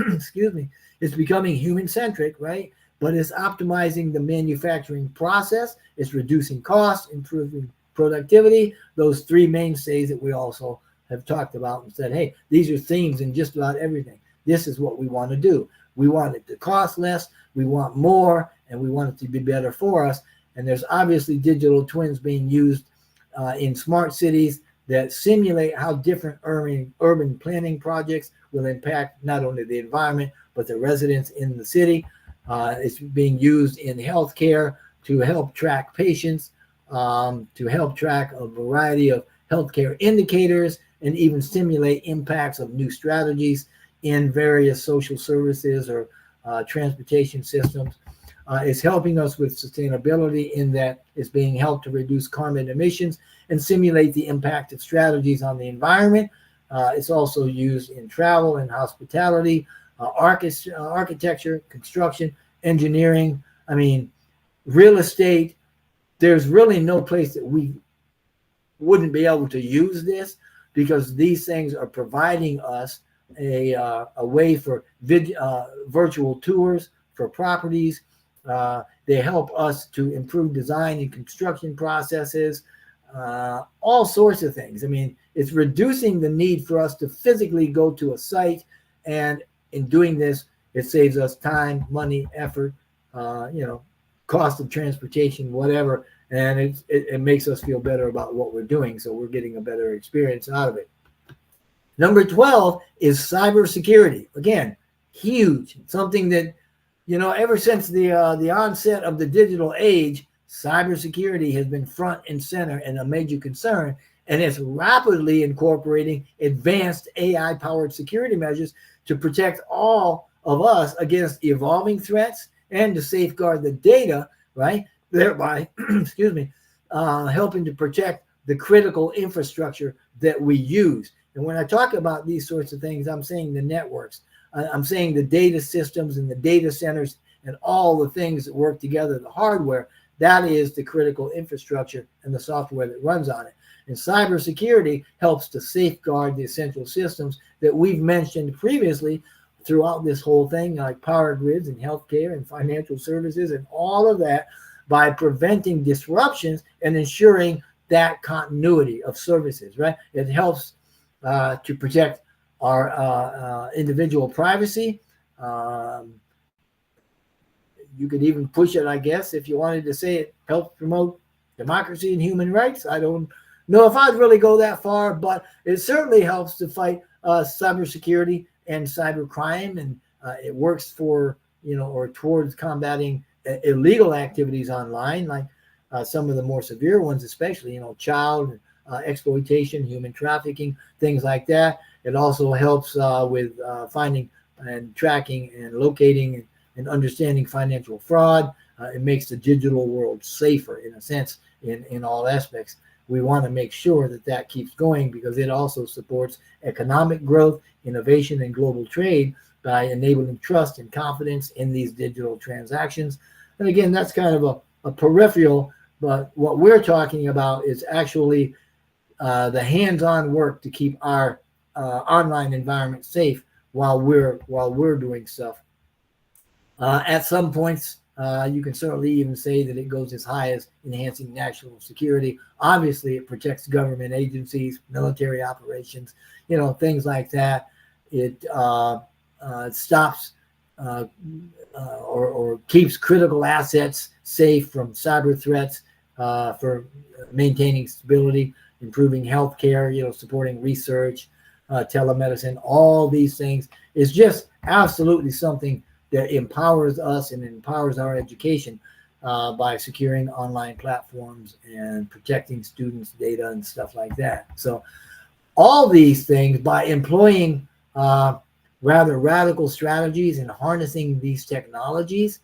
excuse me, it's becoming human-centric, right? But it's optimizing the manufacturing process. It's reducing costs, improving productivity, those three mainstays that we also have talked about and said, hey, these are themes in just about everything. This is what we want to do. We want it to cost less, we want more, and we want it to be better for us. And there's obviously digital twins being used in smart cities that simulate how different urban planning projects will impact not only the environment, but the residents in the city. It's being used in healthcare to help track patients, to help track a variety of healthcare indicators, and even stimulate impacts of new strategies in various social services or transportation systems. It's helping us with sustainability in that it's being helped to reduce carbon emissions and simulate the impact of strategies on the environment. It's also used in travel and hospitality, architecture, construction, engineering. I mean, real estate. There's really no place that we wouldn't be able to use this because these things are providing us a way for virtual tours for properties. They help us to improve design and construction processes, all sorts of things. I mean, it's reducing the need for us to physically go to a site, and in doing this, it saves us time, money, effort, cost of transportation, whatever, and it makes us feel better about what we're doing, so we're getting a better experience out of it. Number 12 is cybersecurity. Again, huge, something that, ever since the onset of the digital age, cybersecurity has been front and center and a major concern, and it's rapidly incorporating advanced AI-powered security measures to protect all of us against evolving threats and to safeguard the data, right? Thereby, excuse me, helping to protect the critical infrastructure that we use. And when I talk about these sorts of things, I'm saying the networks, I'm saying the data systems and the data centers and all the things that work together, the hardware, that is the critical infrastructure and the software that runs on it. And cybersecurity helps to safeguard the essential systems that we've mentioned previously throughout this whole thing, like power grids and healthcare and financial services and all of that, by preventing disruptions and ensuring that continuity of services, right? It helps to protect our individual privacy. You could even push it, I guess, if you wanted to say it helps promote democracy and human rights. I don't know if I'd really go that far, but it certainly helps to fight cybersecurity and cybercrime, and it works for, or towards combating illegal activities online, like some of the more severe ones, especially, child exploitation, human trafficking, things like that. It also helps with finding and tracking and locating and understanding financial fraud. It makes the digital world safer, in a sense, in all aspects. We want to make sure that that keeps going because it also supports economic growth, innovation, and global trade by enabling trust and confidence in these digital transactions. And again, that's kind of a peripheral, but what we're talking about is actually the hands-on work to keep our online environment safe while we're doing stuff. At some points, You can certainly even say that it goes as high as enhancing national security. Obviously, it protects government agencies, military operations, things like that. It stops or keeps critical assets safe from cyber threats, for maintaining stability, improving healthcare, supporting research, telemedicine. All these things is just absolutely something that empowers us and empowers our education by securing online platforms and protecting students' data and stuff like that. So all these things, by employing rather radical strategies and harnessing these technologies,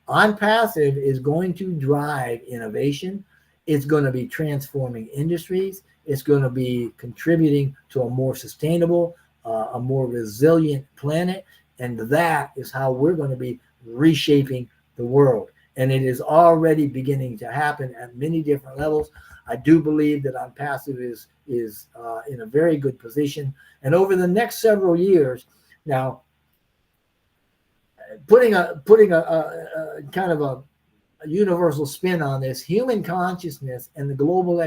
OnPassive is going to drive innovation. It's going to be transforming industries. It's going to be contributing to a more sustainable, a more resilient planet. And that is how we're going to be reshaping the world. And it is already beginning to happen at many different levels. I do believe that OnPassive is in a very good position. And over the next several years, now, putting a kind of a universal spin on this, human consciousness and the global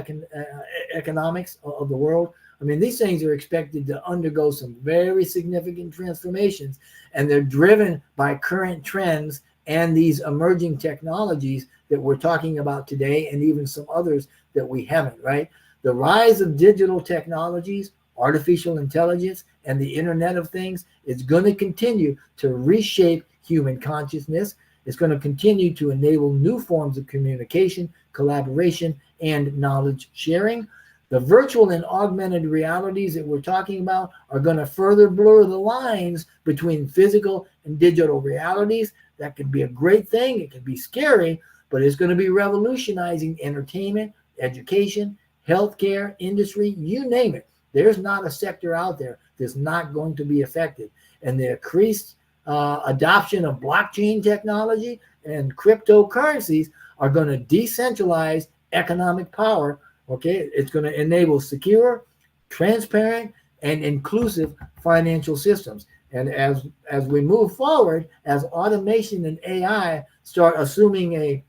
economics of the world, I mean, these things are expected to undergo some very significant transformations, and they're driven by current trends and these emerging technologies that we're talking about today, and even some others that we haven't, right? The rise of digital technologies, artificial intelligence, and the Internet of Things is going to continue to reshape human consciousness. It's going to continue to enable new forms of communication, collaboration, and knowledge sharing. The virtual and augmented realities that we're talking about are going to further blur the lines between physical and digital realities. That could be a great thing. It could be scary, but it's going to be revolutionizing entertainment, education, healthcare, industry, you name it. There's not a sector out there that's not going to be affected. And the increased adoption of blockchain technology and cryptocurrencies are going to decentralize economic power. Okay, it's going to enable secure, transparent, and inclusive financial systems. And as we move forward, as automation and AI start assuming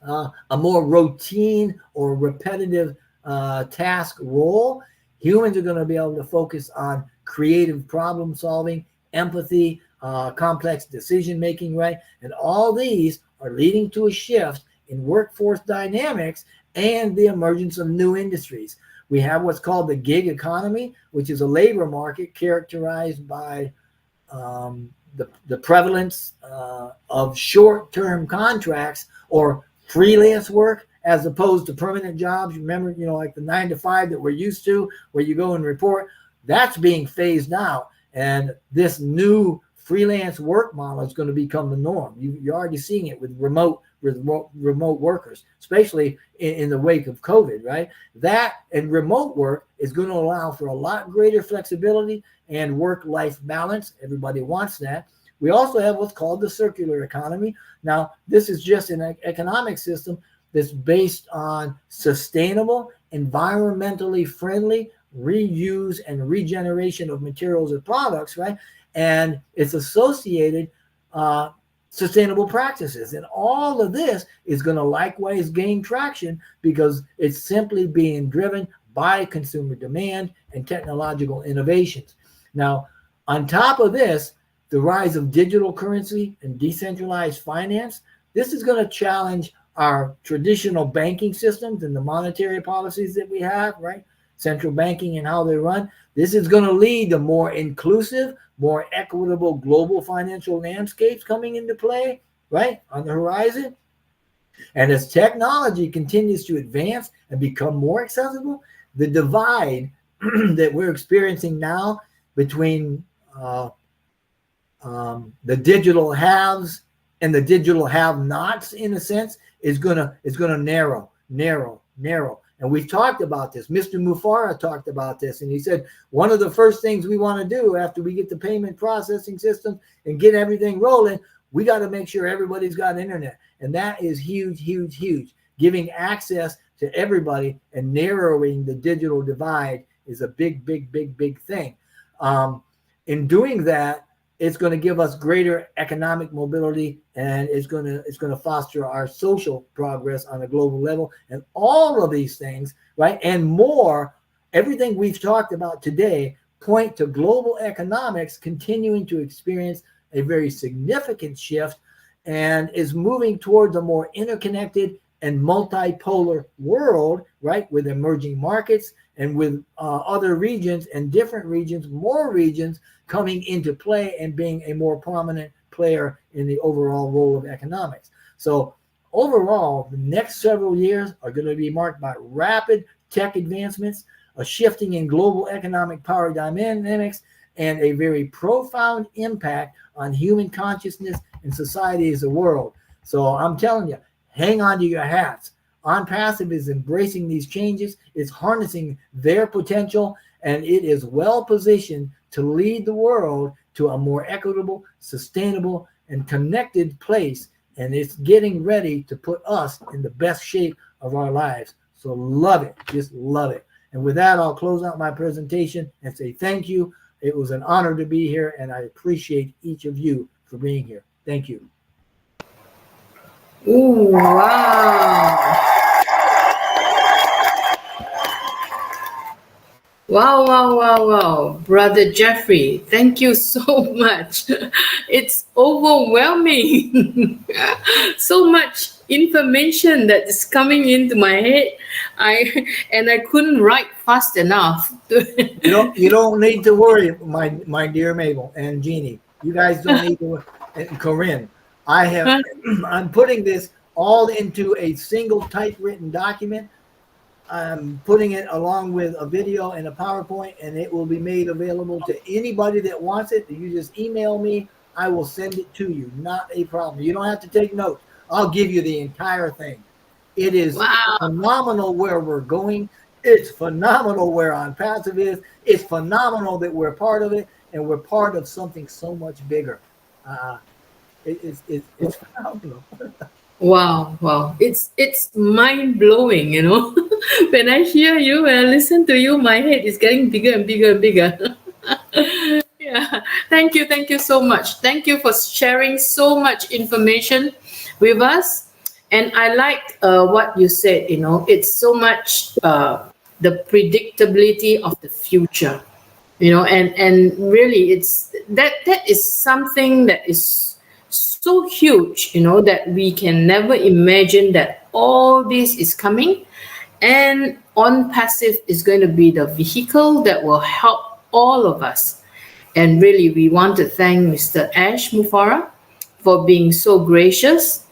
a more routine or repetitive task role, humans are going to be able to focus on creative problem solving, empathy, complex decision making, right? And all these are leading to a shift in workforce dynamics and the emergence of new industries. We have what's called the gig economy, which is a labor market characterized by the prevalence of short-term contracts or freelance work as opposed to permanent jobs. Remember, like the 9 to 5 that we're used to, where you go and report, that's being phased out. And this new freelance work model is going to become the norm. You're already seeing it with remote workers, especially in the wake of COVID, right? That and remote work is going to allow for a lot greater flexibility and work-life balance. Everybody wants that. We also have what's called the circular economy. Now, this is just an economic system that's based on sustainable, environmentally friendly reuse and regeneration of materials and products, right? And it's associated sustainable practices. And all of this is going to likewise gain traction because it's simply being driven by consumer demand and technological innovations. Now, on top of this, the rise of digital currency and decentralized finance, this is going to challenge our traditional banking systems and the monetary policies that we have, right? Central banking and how they run. This is going to lead to more inclusive, more equitable global financial landscapes coming into play, right, on the horizon. And as technology continues to advance and become more accessible, the divide that we're experiencing now between the digital haves and the digital have-nots, in a sense, is gonna narrow. And we've talked about this. Mr. Mufara talked about this, and he said one of the first things we want to do after we get the payment processing system and get everything rolling, we got to make sure everybody's got internet. And that is huge, huge, huge. Giving access to everybody and narrowing the digital divide is a big, big, big, big thing. In doing that, It's going to give us greater economic mobility, and it's going to foster our social progress on a global level, and all of these things, right, and more. Everything we've talked about today point to global economics continuing to experience a very significant shift, and is moving towards a more interconnected and multipolar world, right, with emerging markets and with other regions and different regions, more regions coming into play and being a more prominent player in the overall role of economics. So overall, the next several years are going to be marked by rapid tech advancements, a shifting in global economic power dynamics, and a very profound impact on human consciousness and society as a world. So I'm telling you, hang on to your hats. OnPassive is embracing these changes. It's harnessing their potential, and it is well positioned to lead the world to a more equitable, sustainable, and connected place. And it's getting ready to put us in the best shape of our lives. So love it. Just love it. And with that, I'll close out my presentation and say thank you. It was an honor to be here, and I appreciate each of you for being here. Thank you. Ooh, wow. Wow, wow, wow, wow. Brother Jeffrey, thank you so much. It's overwhelming. So much information that is coming into my head. I couldn't write fast enough. You don't need to worry, my dear Mabel and Jeannie. You guys don't need to, and Corinne. I'm putting this all into a single typewritten document. I'm putting it along with a video and a PowerPoint, and it will be made available to anybody that wants it. You just email me. I will send it to you. Not a problem. You don't have to take notes. I'll give you the entire thing. It is phenomenal where we're going. It's phenomenal where OnPassive is. It's phenomenal that we're part of it, and we're part of something so much bigger. It's phenomenal. Wow. It's mind blowing, you know. When I hear you, when I listen to you, my head is getting bigger and bigger and bigger. Yeah. Thank you so much. Thank you for sharing so much information with us. And I like what you said, you know, it's so much the predictability of the future, you know, and really it's that is something that is so huge, you know, that we can never imagine that all this is coming. And OnPassive is going to be the vehicle that will help all of us. And really, we want to thank Mr. Ash Mufara for being so gracious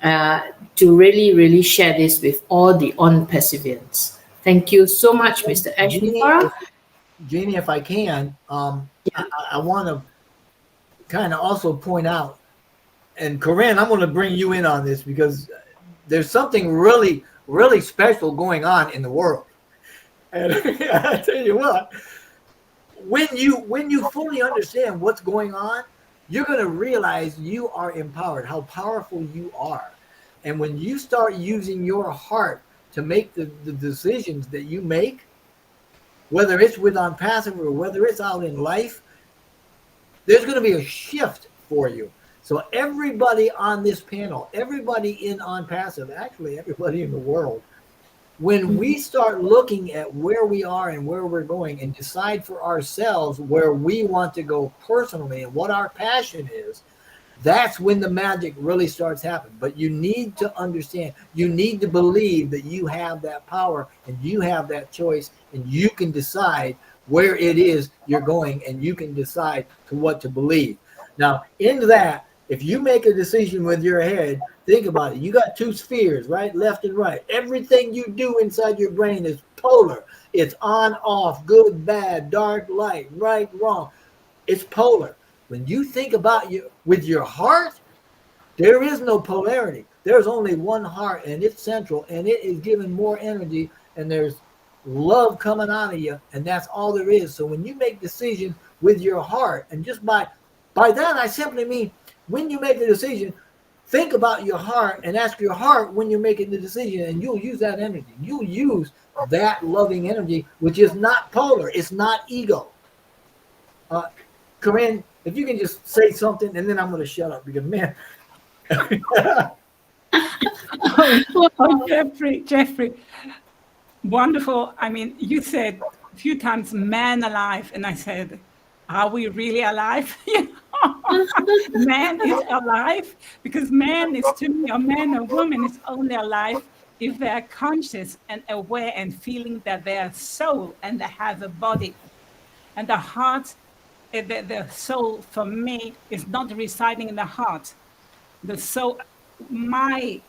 to really share this with all the OnPassivians. Thank you so much, Mr. Ash Mufara. Jeannie, if I can, I want to kind of also point out, and Corinne, I'm going to bring you in on this because there's something really special going on in the world. And I tell you what, when you fully understand what's going on, you're going to realize you are empowered, how powerful you are. And when you start using your heart to make the decisions that you make, whether it's with OnPassive or whether it's out in life, there's going to be a shift for you. So everybody on this panel, everybody in OnPassive, actually everybody in the world, when we start looking at where we are and where we're going and decide for ourselves where we want to go personally and what our passion is, that's when the magic really starts happening. But you need to understand, you need to believe that you have that power and you have that choice and you can decide where it is you're going and you can decide to what to believe. Now, in that, if you make a decision with your head, think about it. You got two spheres, right? Left and right. Everything you do inside your brain is polar. It's on, off, good, bad, dark, light, right, wrong. It's polar. When you think about you with your heart, there is no polarity. There's only one heart, and it's central, and it is giving more energy, and there's love coming out of you, and that's all there is. So when you make decisions with your heart, and just by that I simply mean when you make the decision, think about your heart and ask your heart when you're making the decision, and you'll use that energy. You'll use that loving energy, which is not polar. It's not ego. Corinne, if you can just say something, and then I'm going to shut up because, man. Jeffrey, wonderful. I mean, you said a few times "man alive," and I said, "Are we really alive?" Man is alive because man is, to me, a man or woman is only alive if they are conscious and aware and feeling that they are soul and they have a body. And the heart, the soul for me is not residing in the heart. The soul, my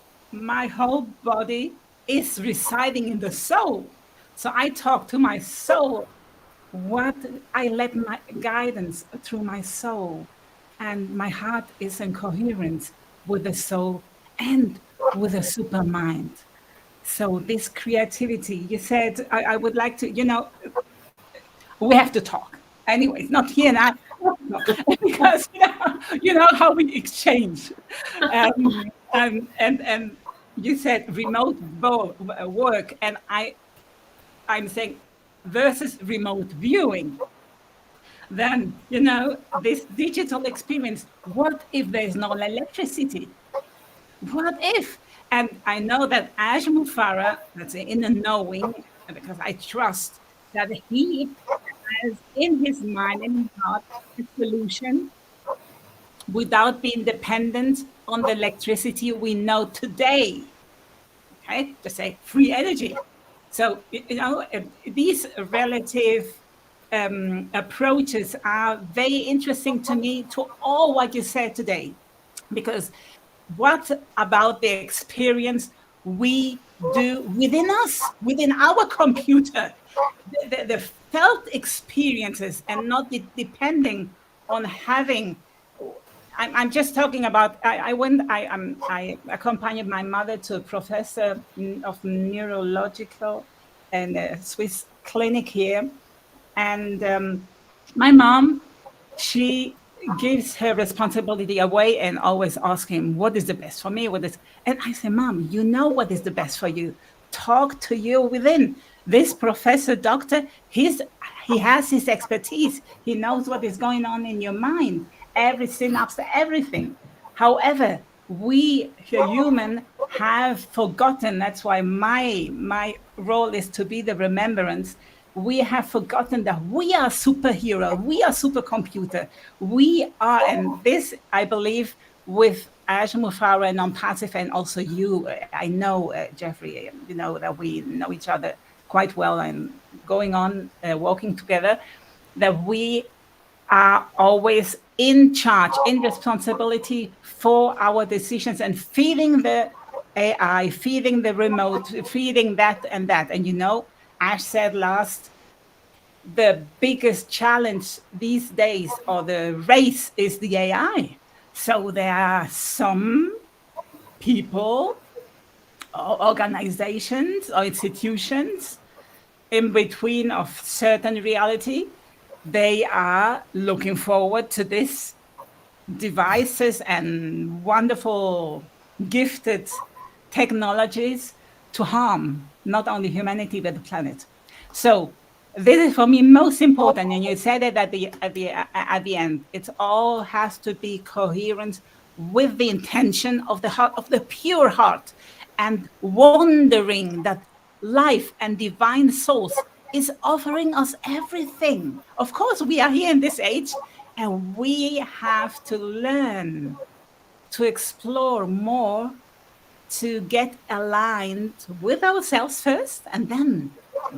whole body is residing in the soul. So I talk to my soul. What I let my guidance through my soul, and my heart is in coherence with the soul and with the super mind. So this creativity, you said, I would like to, we have to talk. Anyways, not here now, because you know how we exchange. And you said remote work, and I'm saying versus remote viewing. Then, this digital experience, what if there's no electricity? What if? And I know that Ash Mufara, that's in the knowing, because I trust that he has in his mind and his heart a solution without being dependent on the electricity we know today. Okay, just say free energy. So, these relative approaches are very interesting to me, to all what you said today, because what about the experience we do within us, within our computer, the felt experiences, and not depending on having. I'm just talking about. I accompanied my mother to a professor of neurological and a Swiss clinic here, and my mom, she gives her responsibility away and always asks him, what is the best for me? What is, and I say, Mom, you know what is the best for you. Talk to you within. This professor, doctor, he has his expertise. He knows what is going on in your mind, every synapse, everything. However, we human have forgotten. That's why my role is to be the remembrance. We have forgotten that we are superhero, we are supercomputer, we are, and this I believe with Ash Mufara and non-passive, and also you, I know, Jeffrey, that we know each other quite well and going on, working together, that we are always in charge, in responsibility for our decisions, and feeding the AI, feeding the remote, feeding that and that. And Ash said last, the biggest challenge these days, or the race, is the AI. So there are some people, or organizations, or institutions in between of certain reality. They are looking forward to this devices and wonderful gifted technologies to harm not only humanity but the planet. So this is for me most important, and you said it at the end. It all has to be coherent with the intention of the heart, of the pure heart, and wondering that life and divine souls is offering us everything. Of course, we are here in this age, and we have to learn to explore more, to get aligned with ourselves first, and then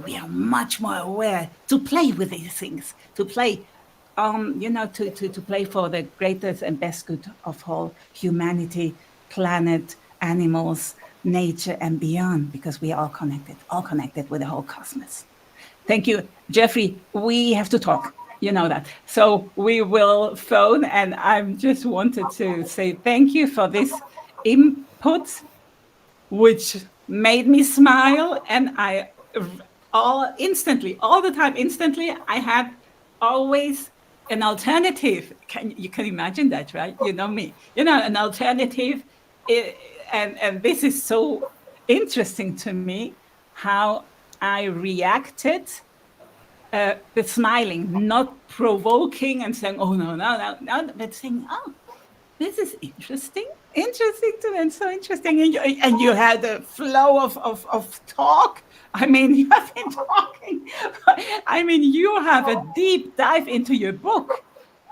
we are much more aware to play with these things, to play, to play for the greatest and best good of all humanity, planet, animals, nature, and beyond, because we are all connected with the whole cosmos. Thank you, Jeffrey. We have to talk. You know that. So we will phone, and I just wanted to say thank you for this input, which made me smile, and all the time, I had always an alternative. You can imagine that, right? You know me. An alternative, and this is so interesting to me, how I reacted the smiling, not provoking and saying, "Oh no," but saying, "Oh, this is interesting to me, and so interesting." And you had a flow of talk. I mean, you have been talking. I mean, you have a deep dive into your book.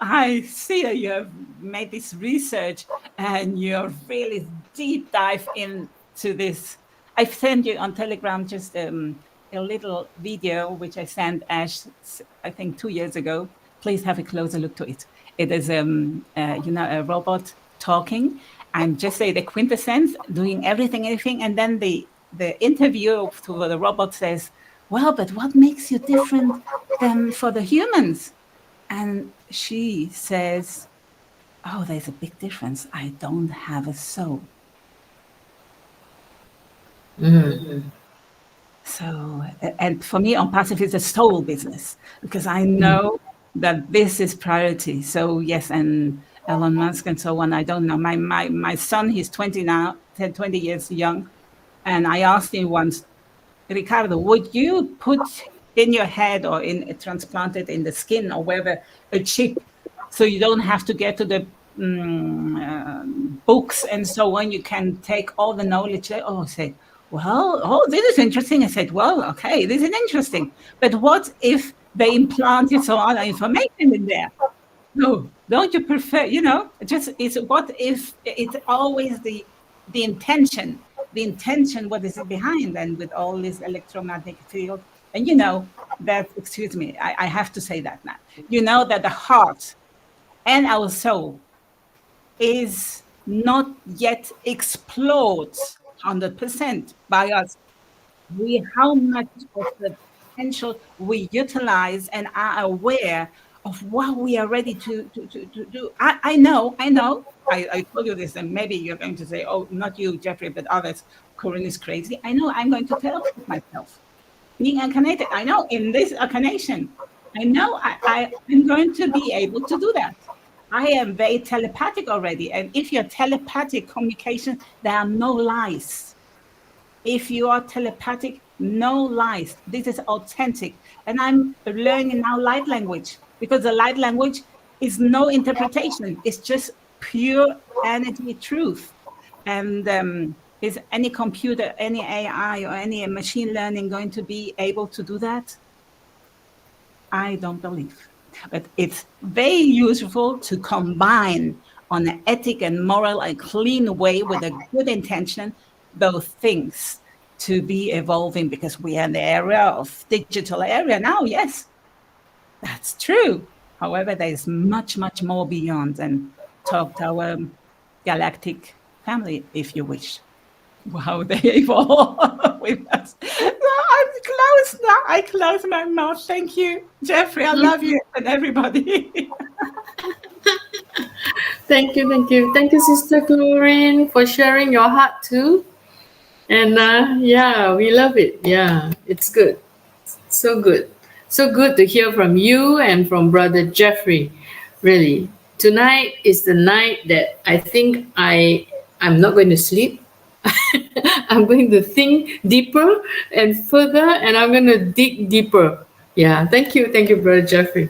I see that you have made this research and you're really deep dive into this. I've sent you on Telegram just a little video which I sent Ash, I think 2 years ago. Please have a closer look to it. It is a robot talking, and just say the quintessence, doing everything, and then the interview to the robot says, "Well, but what makes you different than for the humans?" And she says, "Oh, there's a big difference. I don't have a soul." Mm-hmm. So, and for me, OPassion is a soul business, because I know that this is priority. So yes, and Elon Musk and so on, I don't know. My son, he's 20 now, 20 years young. And I asked him once, "Ricardo, would you put in your head or transplanted in the skin or wherever a chip, so you don't have to get to the books and so on? You can take all the knowledge." Oh, I said, "Well, oh, this is interesting." I said, "Well, okay, this is interesting. But what if they implanted some other information in there?" No, don't you prefer, just it's what if it's always the intention, what is it behind, and with all this electromagnetic field. And that, excuse me, I have to say that now, that the heart and our soul is not yet explored 100% by us. How much of the potential we utilize and are aware of what we are ready to do. I know. I told you this, and maybe you're going to say, "Oh, not you, Jeffrey, but others. Corinne is crazy." I know I'm going to teleport myself. Being incarnated, I know in this incarnation, I know I'm going to be able to do that. I am very telepathic already. And if you're telepathic communication, there are no lies. If you are telepathic, no lies. This is authentic. And I'm learning now light language, because the light language is no interpretation. It's just pure energy truth. And is any computer, any AI, or any machine learning going to be able to do that? I don't believe. But it's very useful to combine on an ethic and moral and clean way with a good intention those things to be evolving, because we are in the area of digital area now. Yes, that's true. However, there's much, much more beyond, and talk to our galactic family if you wish. Wow, they evolve with us. No, I'm close now. I close my mouth. Thank you, Jeffrey. I love you and everybody. Thank you, Sister Corinne, for sharing your heart too. And we love it. Yeah, it's good. So good. So good to hear from you and from Brother Jeffrey. Really, tonight is the night that I think I'm not going to sleep. I'm going to think deeper and further, and I'm going to dig deeper. Yeah, thank you, Brother Jeffrey.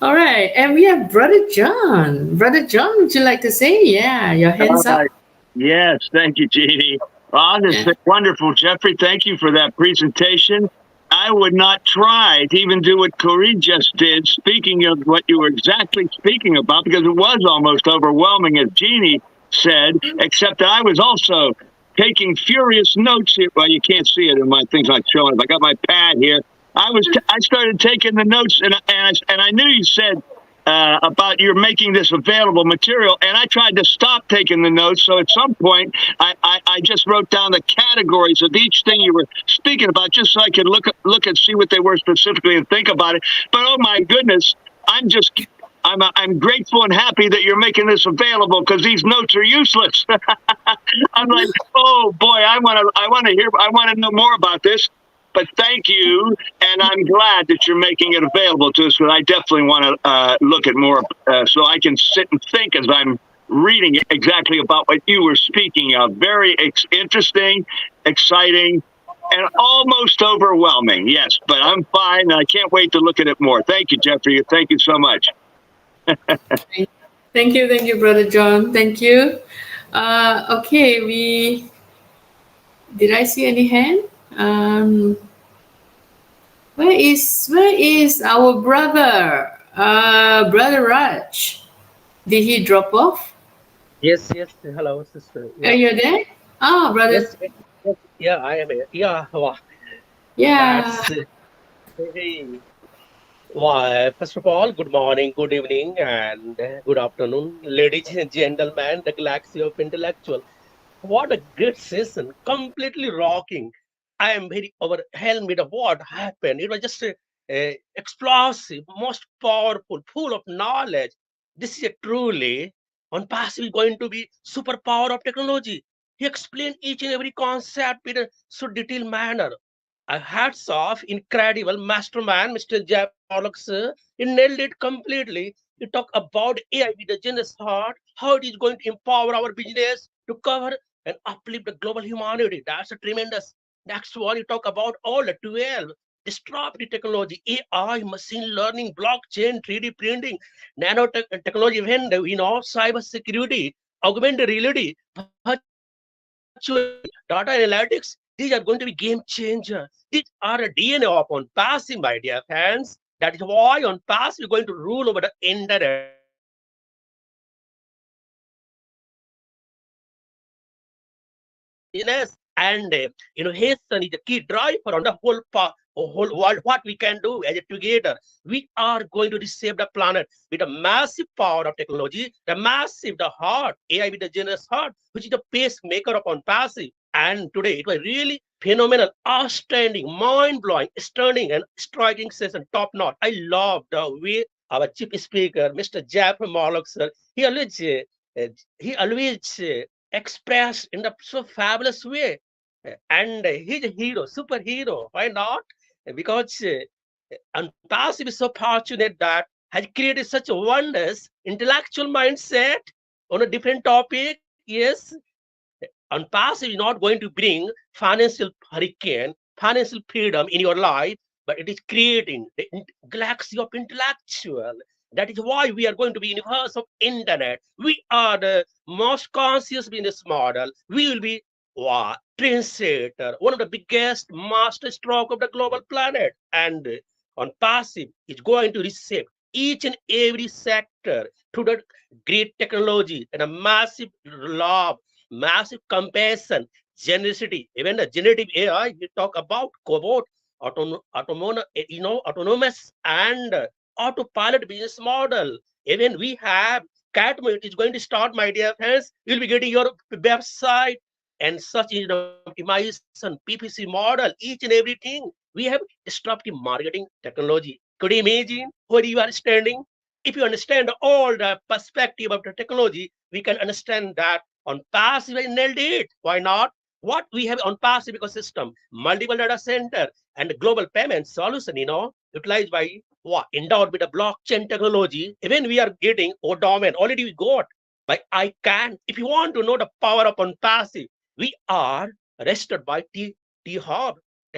All right, and we have Brother John. Brother John, would you like to say? Yeah, your hands up. Yes, thank you, Jeannie. Honestly, wonderful, Jeffrey. Thank you for that presentation. I would not try to even do what Corinne just did, speaking of what you were exactly speaking about, because it was almost overwhelming, as Jeannie said, except that I was also taking furious notes here. Well, you can't see it in my things like showing. I got my pad here. I started taking the notes, and I knew you said about you're making this available material, and I tried to stop taking the notes. So at some point, I just wrote down the categories of each thing you were speaking about, just so I could look and see what they were specifically and think about it. But oh my goodness, I'm grateful and happy that you're making this available, because these notes are useless. I'm like, oh boy, I want to know more about this. But thank you, and I'm glad that you're making it available to us. But I definitely want to look at more, so I can sit and think as I'm reading exactly about what you were speaking of. Very interesting, exciting, and almost overwhelming. Yes, but I'm fine. I can't wait to look at it more. Thank you, Jeffrey. Thank you so much. Thank you, Brother John. Thank you. Okay, did I see any hand? Where is our brother? Brother Raj. Did he drop off? Yes, yes. Hello, sister. Are Yeah. you there? Oh, brother. Yes, yes, yes. Yeah, I am here. Yeah. Wow. Yeah. That's very. Why, first of all, good morning, good evening, and good afternoon, ladies and gentlemen, the galaxy of intellectual. What a great session, completely rocking. I am very overwhelmed with what happened. It was just explosive, most powerful, full of knowledge. This is a truly on passive going to be superpower of technology. He explained each and every concept in a so detailed manner. A hats off, incredible mastermind, Mr. Jeff Morlock, sir. He nailed it completely. He talked about AI with a generous heart, how it is going to empower our business to cover and uplift the global humanity. That's a tremendous. That's what you talk about all the 12 disruptive technology, AI, machine learning, blockchain, 3D printing, nanotechnology, even cyber security, augmented reality, virtual reality, data analytics. These are going to be game changers. These are a DNA of on passive, my dear fans. That is why on passive we're going to rule over the internet. We are going to disrupt the technology, business, and innovation is the key driver on the whole world. What we can do as a together, we are going to reshape the planet with a massive power of technology, the massive, the heart, AI with the generous heart, which is the pacemaker upon passive. And today it was really phenomenal, outstanding, mind-blowing, stunning, and striking session, top notch. I love the way our chief speaker, Mr. Jeff Morlock, sir, uh, he always expressed in a so fabulous way. And he's a hero, superhero. Why not? Because Antas is so fortunate that has created such a wondrous intellectual mindset on a different topic. Yes, Unpass is not going to bring financial hurricane, financial freedom in your life, but it is creating the galaxy of intellectual. That is why we are going to be universe of internet. We are the most conscious business model. We will be trendsetter, one of the biggest master stroke of the global planet. And on passive, it's going to reshape each and every sector through the great technology and a massive love, massive compassion, generosity, even the generative AI. We talk about cobot, autonomous and autopilot business model. Even we have Catmate is going to start, my dear friends. You'll be getting your website and such is the optimization, PPC model, each and everything. We have disruptive marketing technology. Could you imagine where you are standing? If you understand all the perspective of the technology, we can understand that on passive, I nailed it. Why not? What we have on passive ecosystem, multiple data center and global payment solution, utilized by what? Endowed with the blockchain technology. Even we are getting or domain already we got by ICANN. If you want to know the power of on passive, we are registered by T Hub,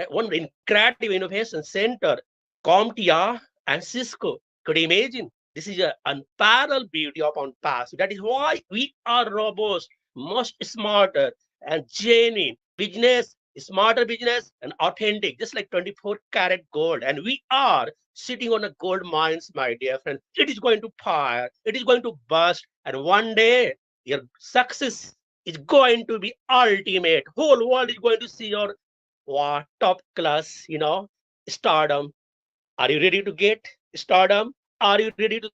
one incredible innovation center, CompTIA and Cisco. Could you imagine? This is an unparalleled beauty of on passive. That is why we are robust, most smarter and genuine business, smarter business and authentic, just like 24 karat gold. And we are sitting on a gold mines, my dear friend. It is going to fire, it is going to burst, and one day your success is going to be ultimate. Whole world is going to see your top class, stardom. Are you ready to get stardom? Are you ready to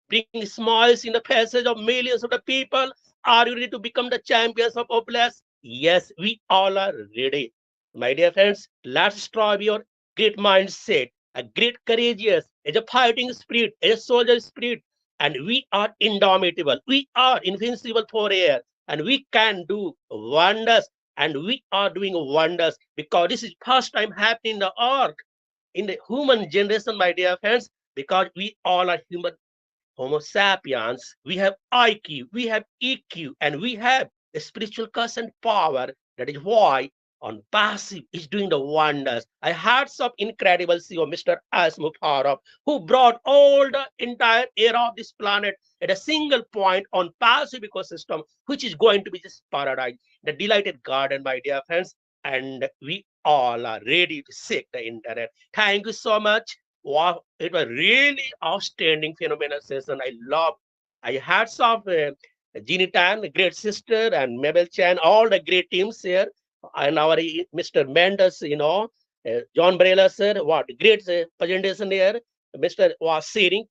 bring smiles in the faces of millions of the people? Are you ready to become the champions of Oplas? Yes, we all are ready. My dear friends, let's strive your great mindset, a great courageous, as a fighting spirit, as a soldier spirit, and we are indomitable. We are invincible for air, and we can do wonders, and we are doing wonders because this is first time happening in the earth, in the human generation, my dear friends, because we all are human Homo sapiens, we have IQ, we have EQ, and we have a spiritual cause and power. That is why on passive is doing the wonders. I had some incredible CEO, Mr. S. Mukharab, who brought all the entire era of this planet at a single point on passive ecosystem, which is going to be just paradise, the delighted garden, my dear friends. And we all are ready to seek the internet. Thank you so much. Wow, it was really outstanding, phenomenal session. I had some Jeannie Tan, the great sister, and Mabel Chan, all the great teams here, and our Mr. Mendes, John Brela sir, what great presentation here. Mr. was sharing,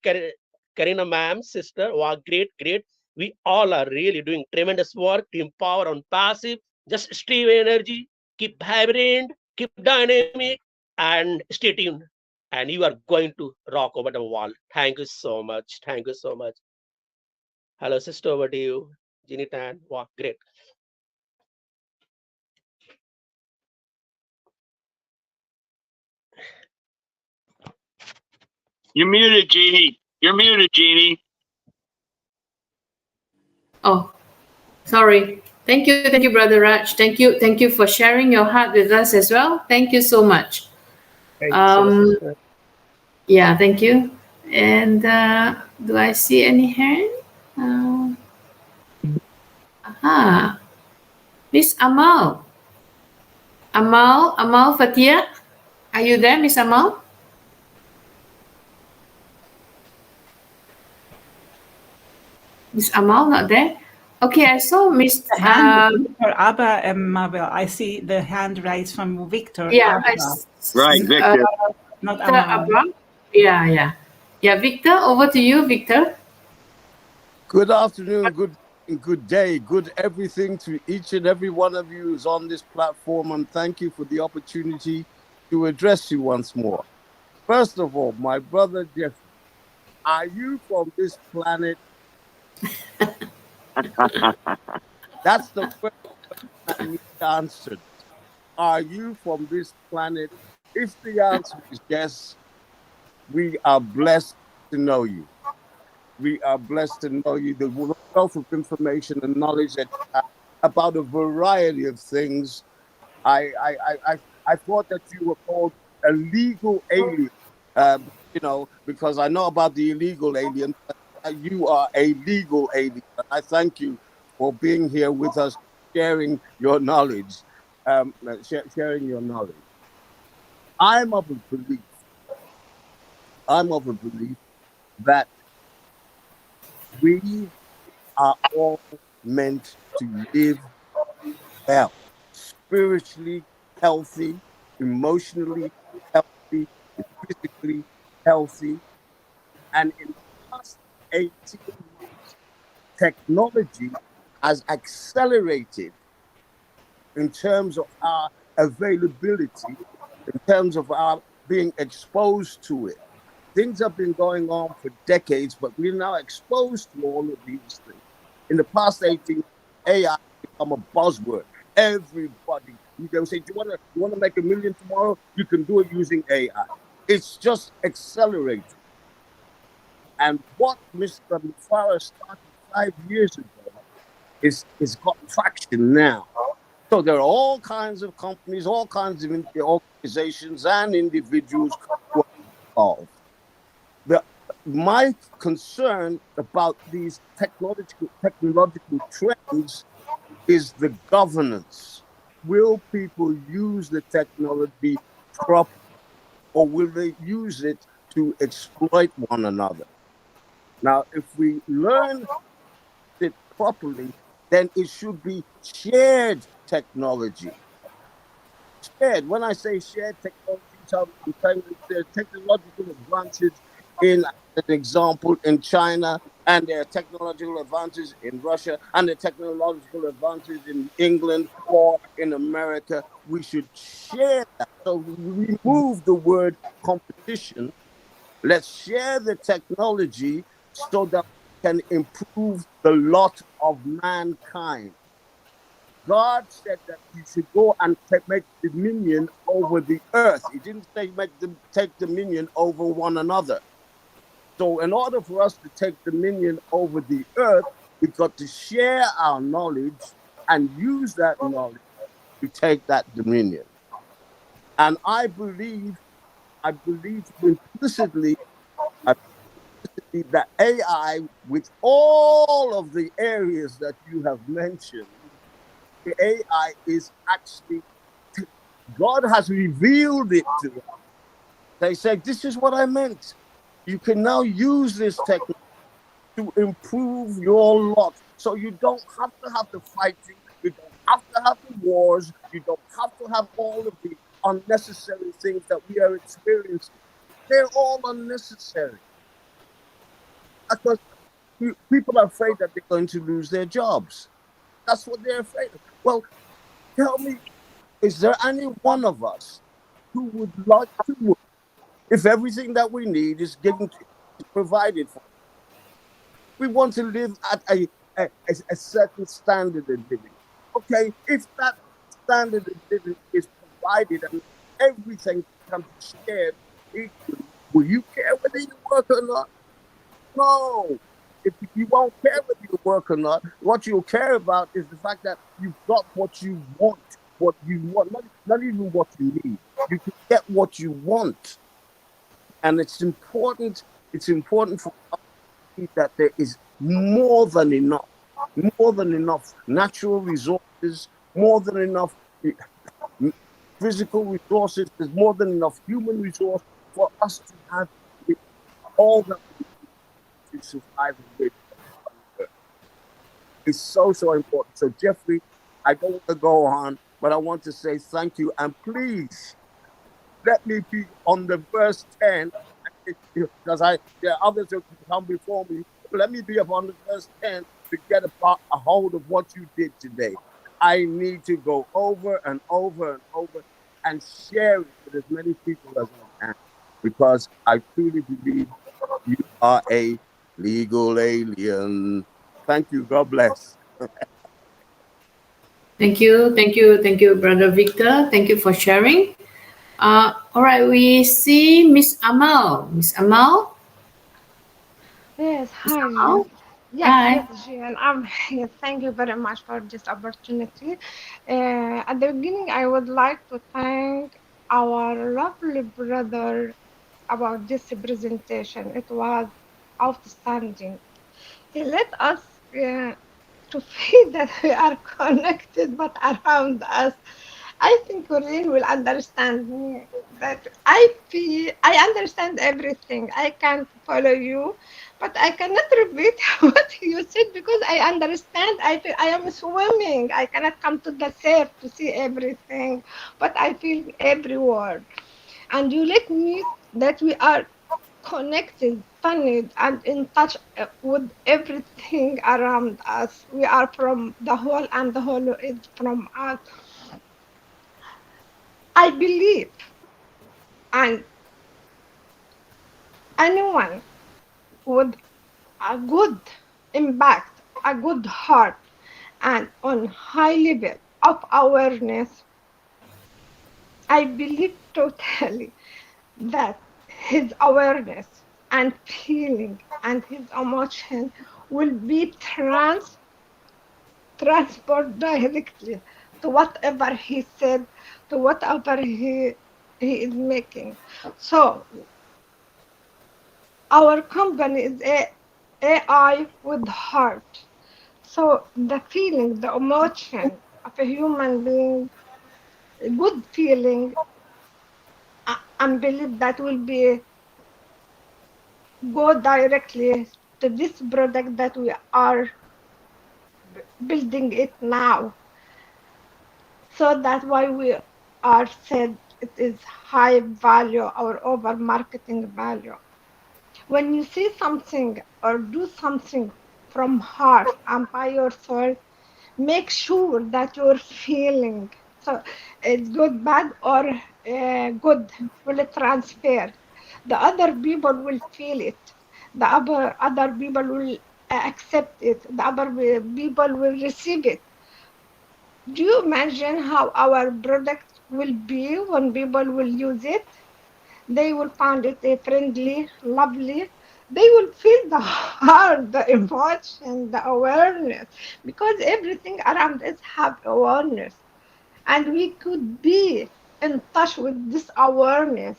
Karina ma'am, sister, was great, great. We all are really doing tremendous work to empower on passive. Just stay energy, keep vibrant, keep dynamic, and stay tuned. And you are going to rock over the wall. Thank you so much. Thank you so much. Hello, sister, over to you. Jeannie Tan, wow, great. You're muted, Jeannie. You're muted, Jeannie. Oh, sorry. Thank you, Brother Raj. Thank you for sharing your heart with us as well. Thank you so much. Thank you so much, sister. Yeah, thank you. And do I see any hand? Miss Amal Fatia, are you there, Miss Amal? Miss Amal not there? Okay, I saw Miss. The hand, Victor Abba and Mabel. I see the hand raised from Victor. Yeah, Abba, Right, Victor. not Victor Amal. Abba. Yeah. Victor, over to you, Victor. Good afternoon, good day, good everything to each and every one of you who's on this platform, and thank you for the opportunity to address you once more. First of all, my brother Jeffrey, are you from this planet? That's the first question I need answered. Are you from this planet? If the answer is yes, we are blessed to know you. We are blessed to know you. The wealth of information and knowledge that you have about a variety of things. I thought that you were called a legal alien, because I know about the illegal alien. But you are a legal alien. I thank you for being here with us, sharing your knowledge. Sharing your knowledge. I'm of a belief that we are all meant to live well, spiritually healthy, emotionally healthy, physically healthy. And in the past 18 months, technology has accelerated in terms of our availability, in terms of our being exposed to it. Things have been going on for decades, but we're now exposed to all of these things. In the past 18 months, AI has become a buzzword. Everybody, they'll say, do you want to make $1 million tomorrow? You can do it using AI. It's just accelerating. And what Mr. Mufara started 5 years ago is got traction now. So there are all kinds of companies, all kinds of organizations and individuals who are involved. My concern about these technological trends is the governance. Will people use the technology properly, or will they use it to exploit one another? Now, if we learn it properly, then it should be shared technology. Shared. When I say shared technology, I'm telling you there are technological advances in, as an example, in China, and there are technological advances in Russia, and the technological advances in England or in America. We should share that. So we remove the word competition. Let's share the technology so that we can improve the lot of mankind. God said that we should go and make dominion over the earth. He didn't say take dominion over one another. So in order for us to take dominion over the earth, we've got to share our knowledge and use that knowledge to take that dominion. And I believe implicitly, that AI, with all of the areas that you have mentioned, the AI is actually, God has revealed it to them. They say, this is what I meant. You can now use this technology to improve your lot. So you don't have to have the fighting, you don't have to have the wars, you don't have to have all of the unnecessary things that we are experiencing. They're all unnecessary because people are afraid that they're going to lose their jobs. That's what they're afraid of. Well, tell me, is there any one of us who would like to work if everything that we need is given to, is provided for? We want to live at a certain standard of living. Okay, if that standard of living is provided and everything can be shared equally, will you care whether you work or not? No. If you won't care whether you work or not, what you'll care about is the fact that you've got what you want, not even what you need. You can get what you want. And it's important for us to see that there is more than enough natural resources, more than enough physical resources, there's more than enough human resource for us to have all that we need to survive and live. It's so important. So, Jeffrey, I don't want to go on, but I want to say thank you. And please let me be on the first 10 because there are others who can come before me. Let me be up on the first 10 to get a hold of what you did today. I need to go over and over and over and share it with as many people as I can because I truly believe you are a legal alien. Thank you. God bless. Thank you, Brother Victor. Thank you for sharing. All right, we see Miss Amal. Miss Amal. Yes, Miss hi. Amal. Yes, Hi. yes, Jian. Yes, thank you very much for this opportunity. At the beginning, I would like to thank our lovely brother about this presentation. It was outstanding. He let us to feel that we are connected, but around us. I think Corinne will understand me. That I feel I understand everything. I can't follow you, but I cannot repeat what you said because I understand. I feel I am swimming. I cannot come to the surf to see everything, but I feel every word. And you let me that we are connected, funny, and in touch with everything around us. We are from the whole, and the whole is from us. I believe, and anyone with a good impact, a good heart, and on high level of awareness, I believe totally that his awareness and feeling and his emotion will be transport directly to whatever he said, to whatever he is making. So our company is AI with heart. So the feeling, the emotion of a human being, a good feeling, and believe that will be go directly to this product that we are building it now. So that's why we are said it is high value or over marketing value. When you see something or do something from heart and by your soul, make sure that you're feeling so it's good, bad, or good will transfer. The other people will feel it. The other people will accept it. The other people will receive it. Do you imagine how our product will be when people will use it? They will find it friendly, lovely. They will feel the heart, the emotion, the awareness, because everything around us have awareness. and we could be in touch with this awareness.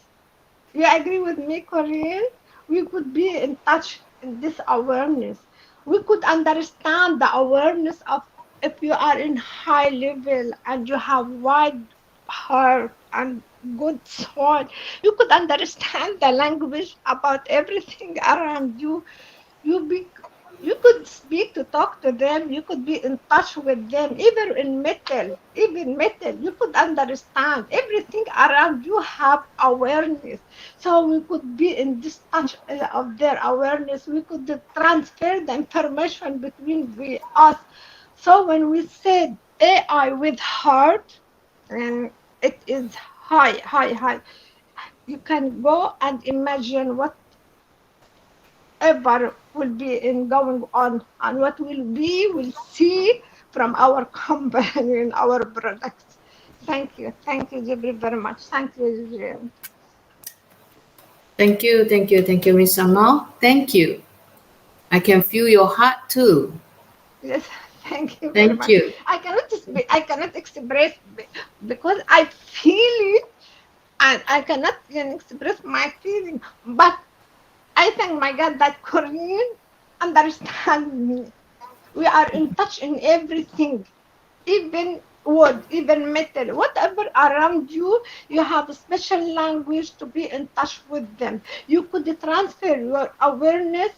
You agree with me, Corinne? We could be in touch in this awareness. We could understand the awareness of, if you are in high level and you have wide heart and good soul, you could understand the language about everything around you. you be you could speak to talk to them, you could be in touch with them, even metal you could understand everything around you, have awareness. So we could be in this touch of their awareness, we could transfer the information between us. So when we said AI with heart, and it is high, you can go and imagine what ever will be in going on, and what will see from our company and our products. Thank you, Jibril, very much. Thank you, Jibril. Thank you, Miss Amal. Thank you. I can feel your heart too. Yes, thank you very Thank much. you. I cannot express because I feel it, and I cannot even express my feeling. But I thank my God that Korean understand me. We are in touch in everything, even wood, even metal, whatever around you, you have a special language to be in touch with them. You could transfer your awareness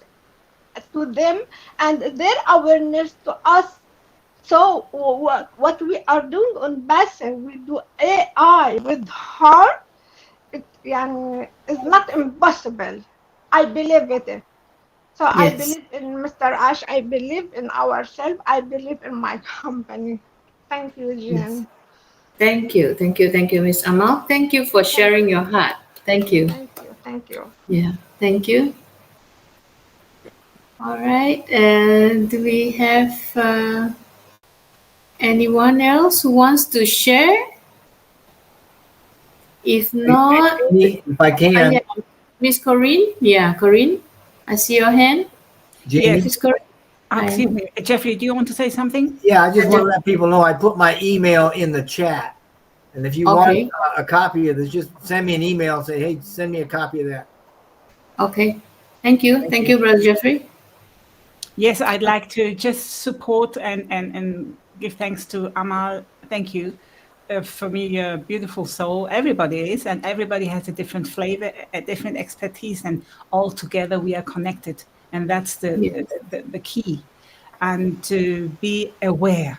to them and their awareness to us. So what we are doing on Basel, we do AI with heart. Is not impossible. I believe it. So I Yes. believe in Mr. Ash. I believe in ourselves. I believe in my company. Thank you, Yes. Jen. Thank you, Miss Amal. Thank you for Thank sharing you. your heart. Thank you. Thank you. Thank you. Yeah, thank you. All right. And do we have anyone else who wants to share? If not, If I yeah, can, Miss Corinne. Yeah, Corinne, I see your hand. Yes. Jamie. Miss Corinne. Hi. Excuse me, Jeffrey, do you want to say something? Yeah, I just want to let people know I put my email in the chat. And if you want Okay. a copy of this, just send me an email and say, hey, send me a copy of that. Okay. Thank you. Thank Thank you. you, Brother Jeffrey. Yes, I'd like to just support and give thanks to Amal. Thank you. For me, a beautiful soul. Everybody is, and everybody has a different flavor, a different expertise, and all together we are connected. And that's Yes. the key. And to be aware.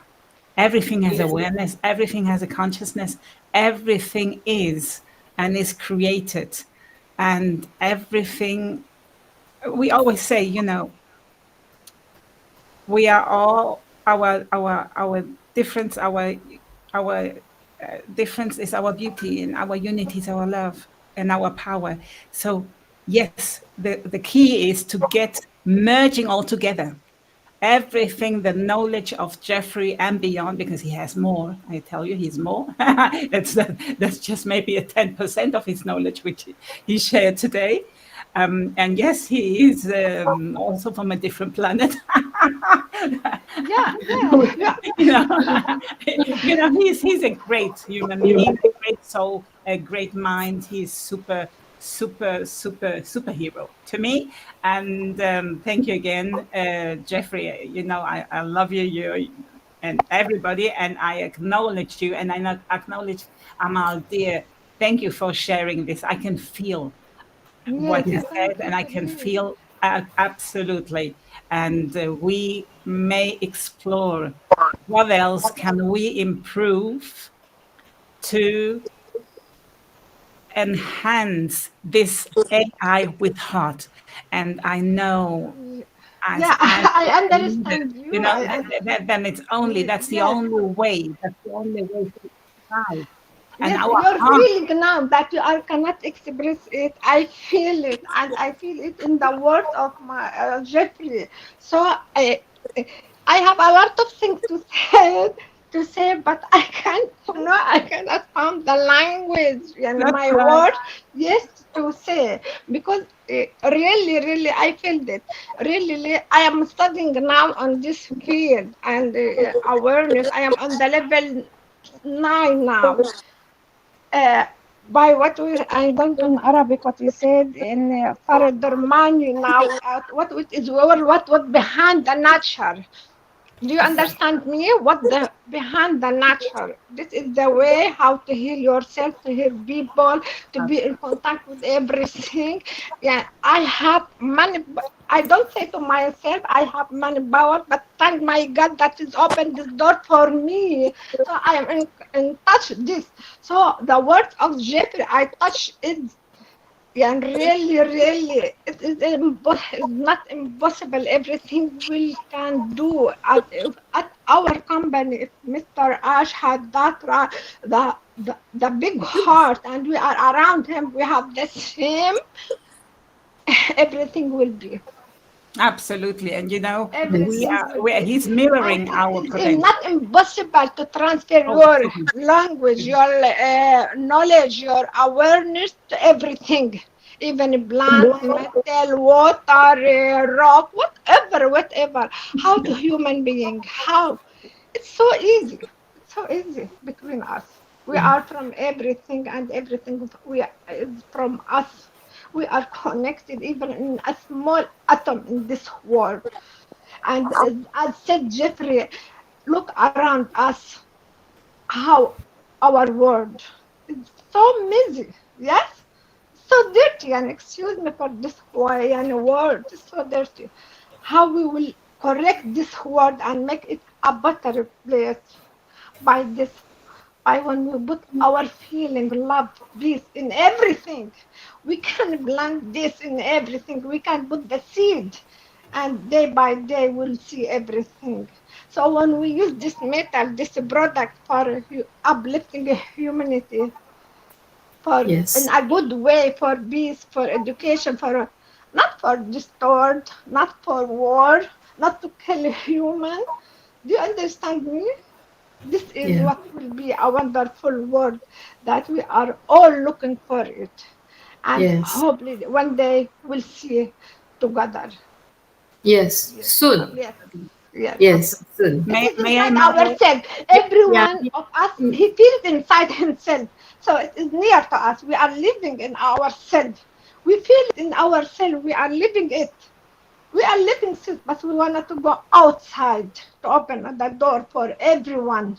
Everything has Yes. awareness, everything has a consciousness, everything is and is created. And everything, we always say, we are all our difference, our difference is our beauty, and our unity is our love and our power. So yes, the key is to get merging all together. Everything, the knowledge of Jeffrey and beyond, because he has more. I tell you, he's more. That's just maybe a 10% of his knowledge, which he shared today. And yes, he is also from a different planet. Yeah, yeah. He's a great human being, a great soul, a great mind. He's superhero to me. And thank you again, Jeffrey. I love you, and everybody, and I acknowledge you, and I acknowledge Amal, dear. Thank you for sharing this. I can feel Yes, what you thank said, you, and I can Corinne. feel absolutely. And we may explore what else can we improve to enhance this AI with heart. And I know, as Yeah, as I a leader, understand you. then it's only that's the Yes, only way. That's the only way to survive. And yes, our your heart, feeling now that you are cannot express it. I feel it, and I feel it in the words of my Jeffrey. So I have a lot of things to say, but I can't. I cannot find the language and that's my right. words. Yes, to say, because really, I feel that. Really, I am studying now on this field and awareness. I am on the level 9 now. By what I don't know in Arabic what we said in Faradurmani now, what it is what behind the nature. Do you understand me? What the behind the nature? This is the way how to heal yourself, to heal people, to be in contact with everything. Yeah, I have money. I don't say to myself I have money power, but thank my God that is opened this door for me. So I am in touch with this. So the words of Jeffrey, I touch it. Yeah, and really, it's not impossible. Everything we can do at our company. If Mr. Ash had that, the big heart, and we are around him, we have the same, everything will be. Absolutely. And Everything will be. he's mirroring our It's potential. not impossible to transfer Oh, your language, your knowledge, your awareness to everything, even plant, metal, water, rock, whatever. How to human being? How? It's so easy. It's so easy between us. We are from everything, and everything is from us. We are connected, even in a small atom in this world. And as said Jeffrey, look around us, how our world is so messy, yes? So dirty, and excuse me for this way, and word is so dirty. How we will correct this word and make it a better place by this, by when we put our feeling, love, peace in everything. We can plant this in everything. We can put the seed, and day by day we'll see everything. So when we use this metal, this product for uplifting humanity, for in Yes. a good way, for peace, for education, for not for distort, not for war, not to kill human. Do you understand me? This is Yeah. what will be a wonderful world that we are all looking for it. And Yes. hopefully one day we'll see together. Yes. Yes, Soon. yes, yes. Yes. Soon. It is May I inside now? ourselves. Yeah. Everyone of us, he feels inside himself. So it is near to us. We are living in ourselves. We feel it in ourselves. We are living it. We are living it, but we wanted to go outside to open the door for everyone.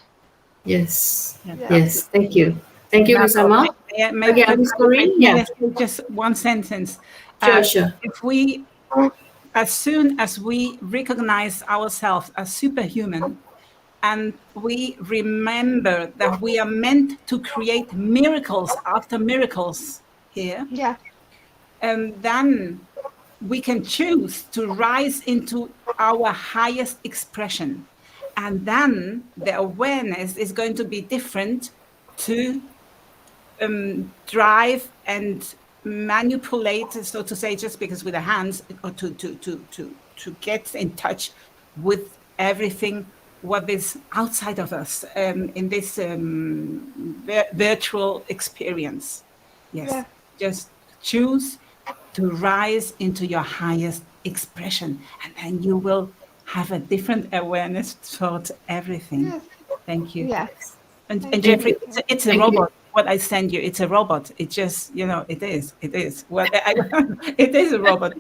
Yes. Yeah. Yes. Yes. Thank you. Thank you, Now, Miss Amma. Okay, Miss Corinne. may Yeah. I say just one sentence? Sure. Sure. If we, as soon as we recognize ourselves as superhuman, and we remember that we are meant to create miracles after miracles here, Yeah. and then we can choose to rise into our highest expression. And then the awareness is going to be different to drive and manipulate, so to say, just because with the hands, or to get in touch with everything what is outside of us in this virtual experience. Yes, Yeah. just choose to rise into your highest expression, and then you will have a different awareness towards everything. Yes. Thank you. Yeah. And Thank you. Thank Jeffrey, you. it's a Thank you. robot. What I send you, it's a robot. It just, it is. Well, it is a robot.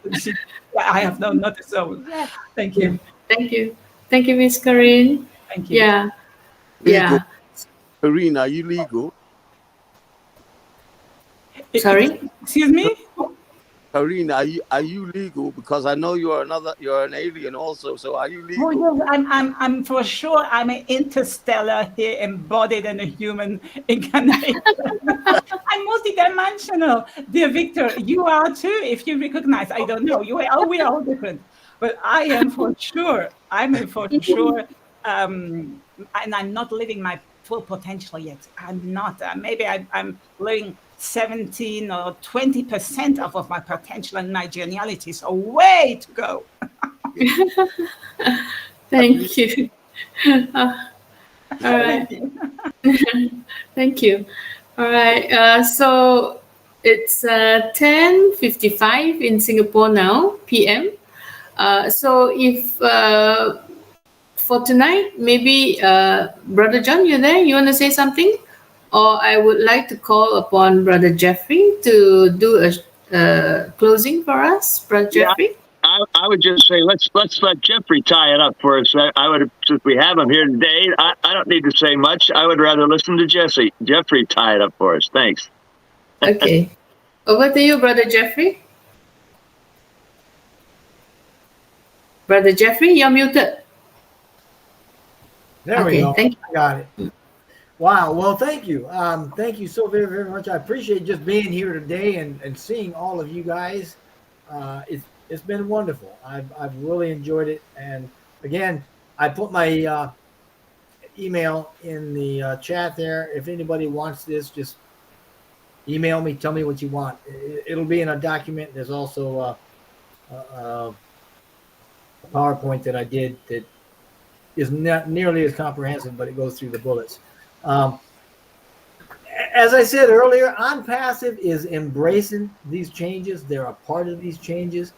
I have not a soul. Yes. Thank Yeah. you. Thank you. Thank you, Miss Corinne. Thank you. Yeah. Legal. Yeah. Karine, are you legal? Sorry. Excuse me? Karine, are you legal? Because I know you're an alien also. So are you Oh, legal? yes, I'm for sure. I'm an interstellar here, embodied in a human incarnation. I'm multidimensional, dear Victor. You are too. If you recognize, I don't know. We are all different, but I am for sure. I'm for sure, and I'm not living my full potential yet. I'm not. Maybe I'm living 17 or 20% of my potential and my geniality. So way to go. Thank you. All right. Thank you. Thank you. All right. So it's 10:55 in Singapore now, PM. So if for tonight, maybe Brother John, you there? You want to say something? Or I would like to call upon Brother Jeffrey to do a closing for us. Brother Yeah, Jeffrey? I would just say let's let Jeffrey tie it up for us. I would, since we have him here today, I don't need to say much. I would rather listen to Jeffrey tie it up for us. Thanks. Okay. Over to you, Brother Jeffrey. Brother Jeffrey, you're muted. There we go. Thank you. I got it. Wow. Well, thank you. Thank you so very, very much. I appreciate just being here today and seeing all of you guys. It's been wonderful. I've really enjoyed it. And again, I put my email in the chat there. If anybody wants this, just email me. Tell me what you want. It'll be in a document. There's also a PowerPoint that I did that is not nearly as comprehensive, but it goes through the bullets. As I said earlier, OnPassive is embracing these changes. They're a part of these changes.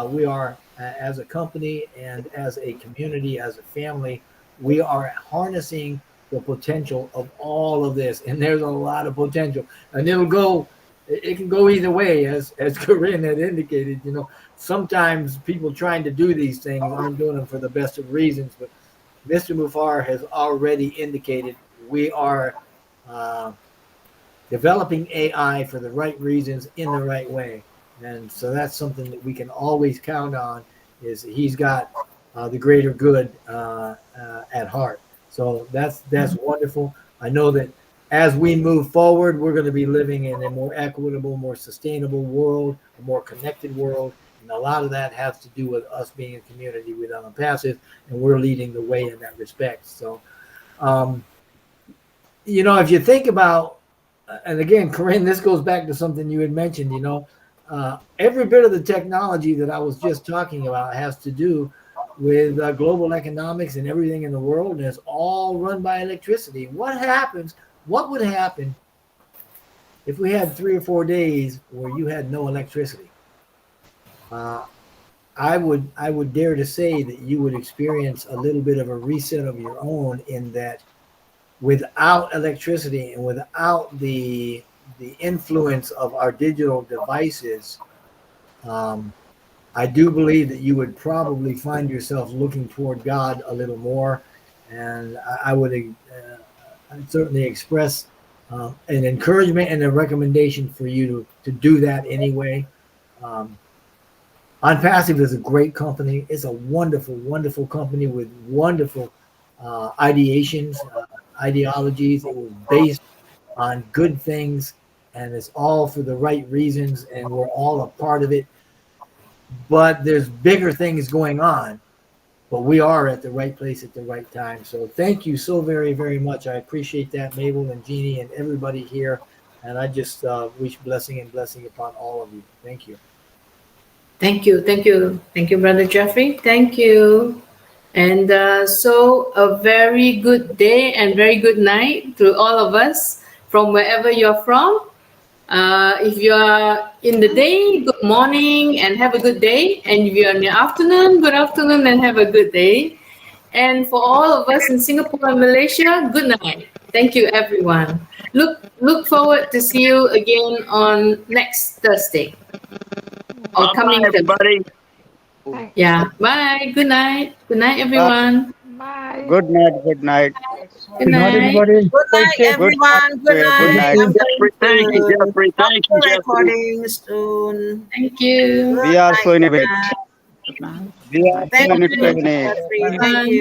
We are, as a company and as a community, as a family, we are harnessing the potential of all of this. And there's a lot of potential. And it can go either way, as Corinne had indicated. You know, sometimes people trying to do these things aren't doing them for the best of reasons. But Mr. Mufar has already indicated we are developing AI for the right reasons in the right way. And so that's something that we can always count on, is he's got the greater good at heart. So that's wonderful. I know that as we move forward, we're going to be living in a more equitable, more sustainable world, a more connected world. And a lot of that has to do with us being a community with OnPassive, and we're leading the way in that respect. So, you know, if you think about, and again, Corinne, this goes back to something you had mentioned, you know, every bit of the technology that I was just talking about has to do with global economics and everything in the world, and it's all run by electricity. What would happen if we had 3 or 4 days where you had no electricity? I would dare to say that you would experience a little bit of a reset of your own, in that without electricity and without the influence of our digital devices, I do believe that you would probably find yourself looking toward God a little more. And I would I'd certainly express an encouragement and a recommendation for you to do that anyway. OnPassive is a great company. It's a wonderful, wonderful company with wonderful ideations, ideologies. It was based on good things, and it's all for the right reasons, and we're all a part of it. But there's bigger things going on, but we are at the right place at the right time. So thank you so very, very much. I appreciate that, Mabel and Jeannie and everybody here. And I just wish blessing upon all of you. Thank you. Thank you, Brother Jeffrey. Thank you. And so a very good day and very good night to all of us from wherever you're from. If you are in the day, good morning and have a good day. And if you're in the afternoon, good afternoon and have a good day. And for all of us in Singapore and Malaysia, good night. Thank you, everyone. Look forward to see you again on next Thursday. Or coming everybody. Thanks. Yeah. Bye. Good night. Good night, everyone. Bye. Good night. Good night. Good night. everybody. Good night, everyone. Good Good night. night. Thank you, Jeffrey. Thank you, Jeffrey. Recording soon. Thank you. We are so innovative. Good night. We are so Thank you, innovative. Jeffrey. Thank you.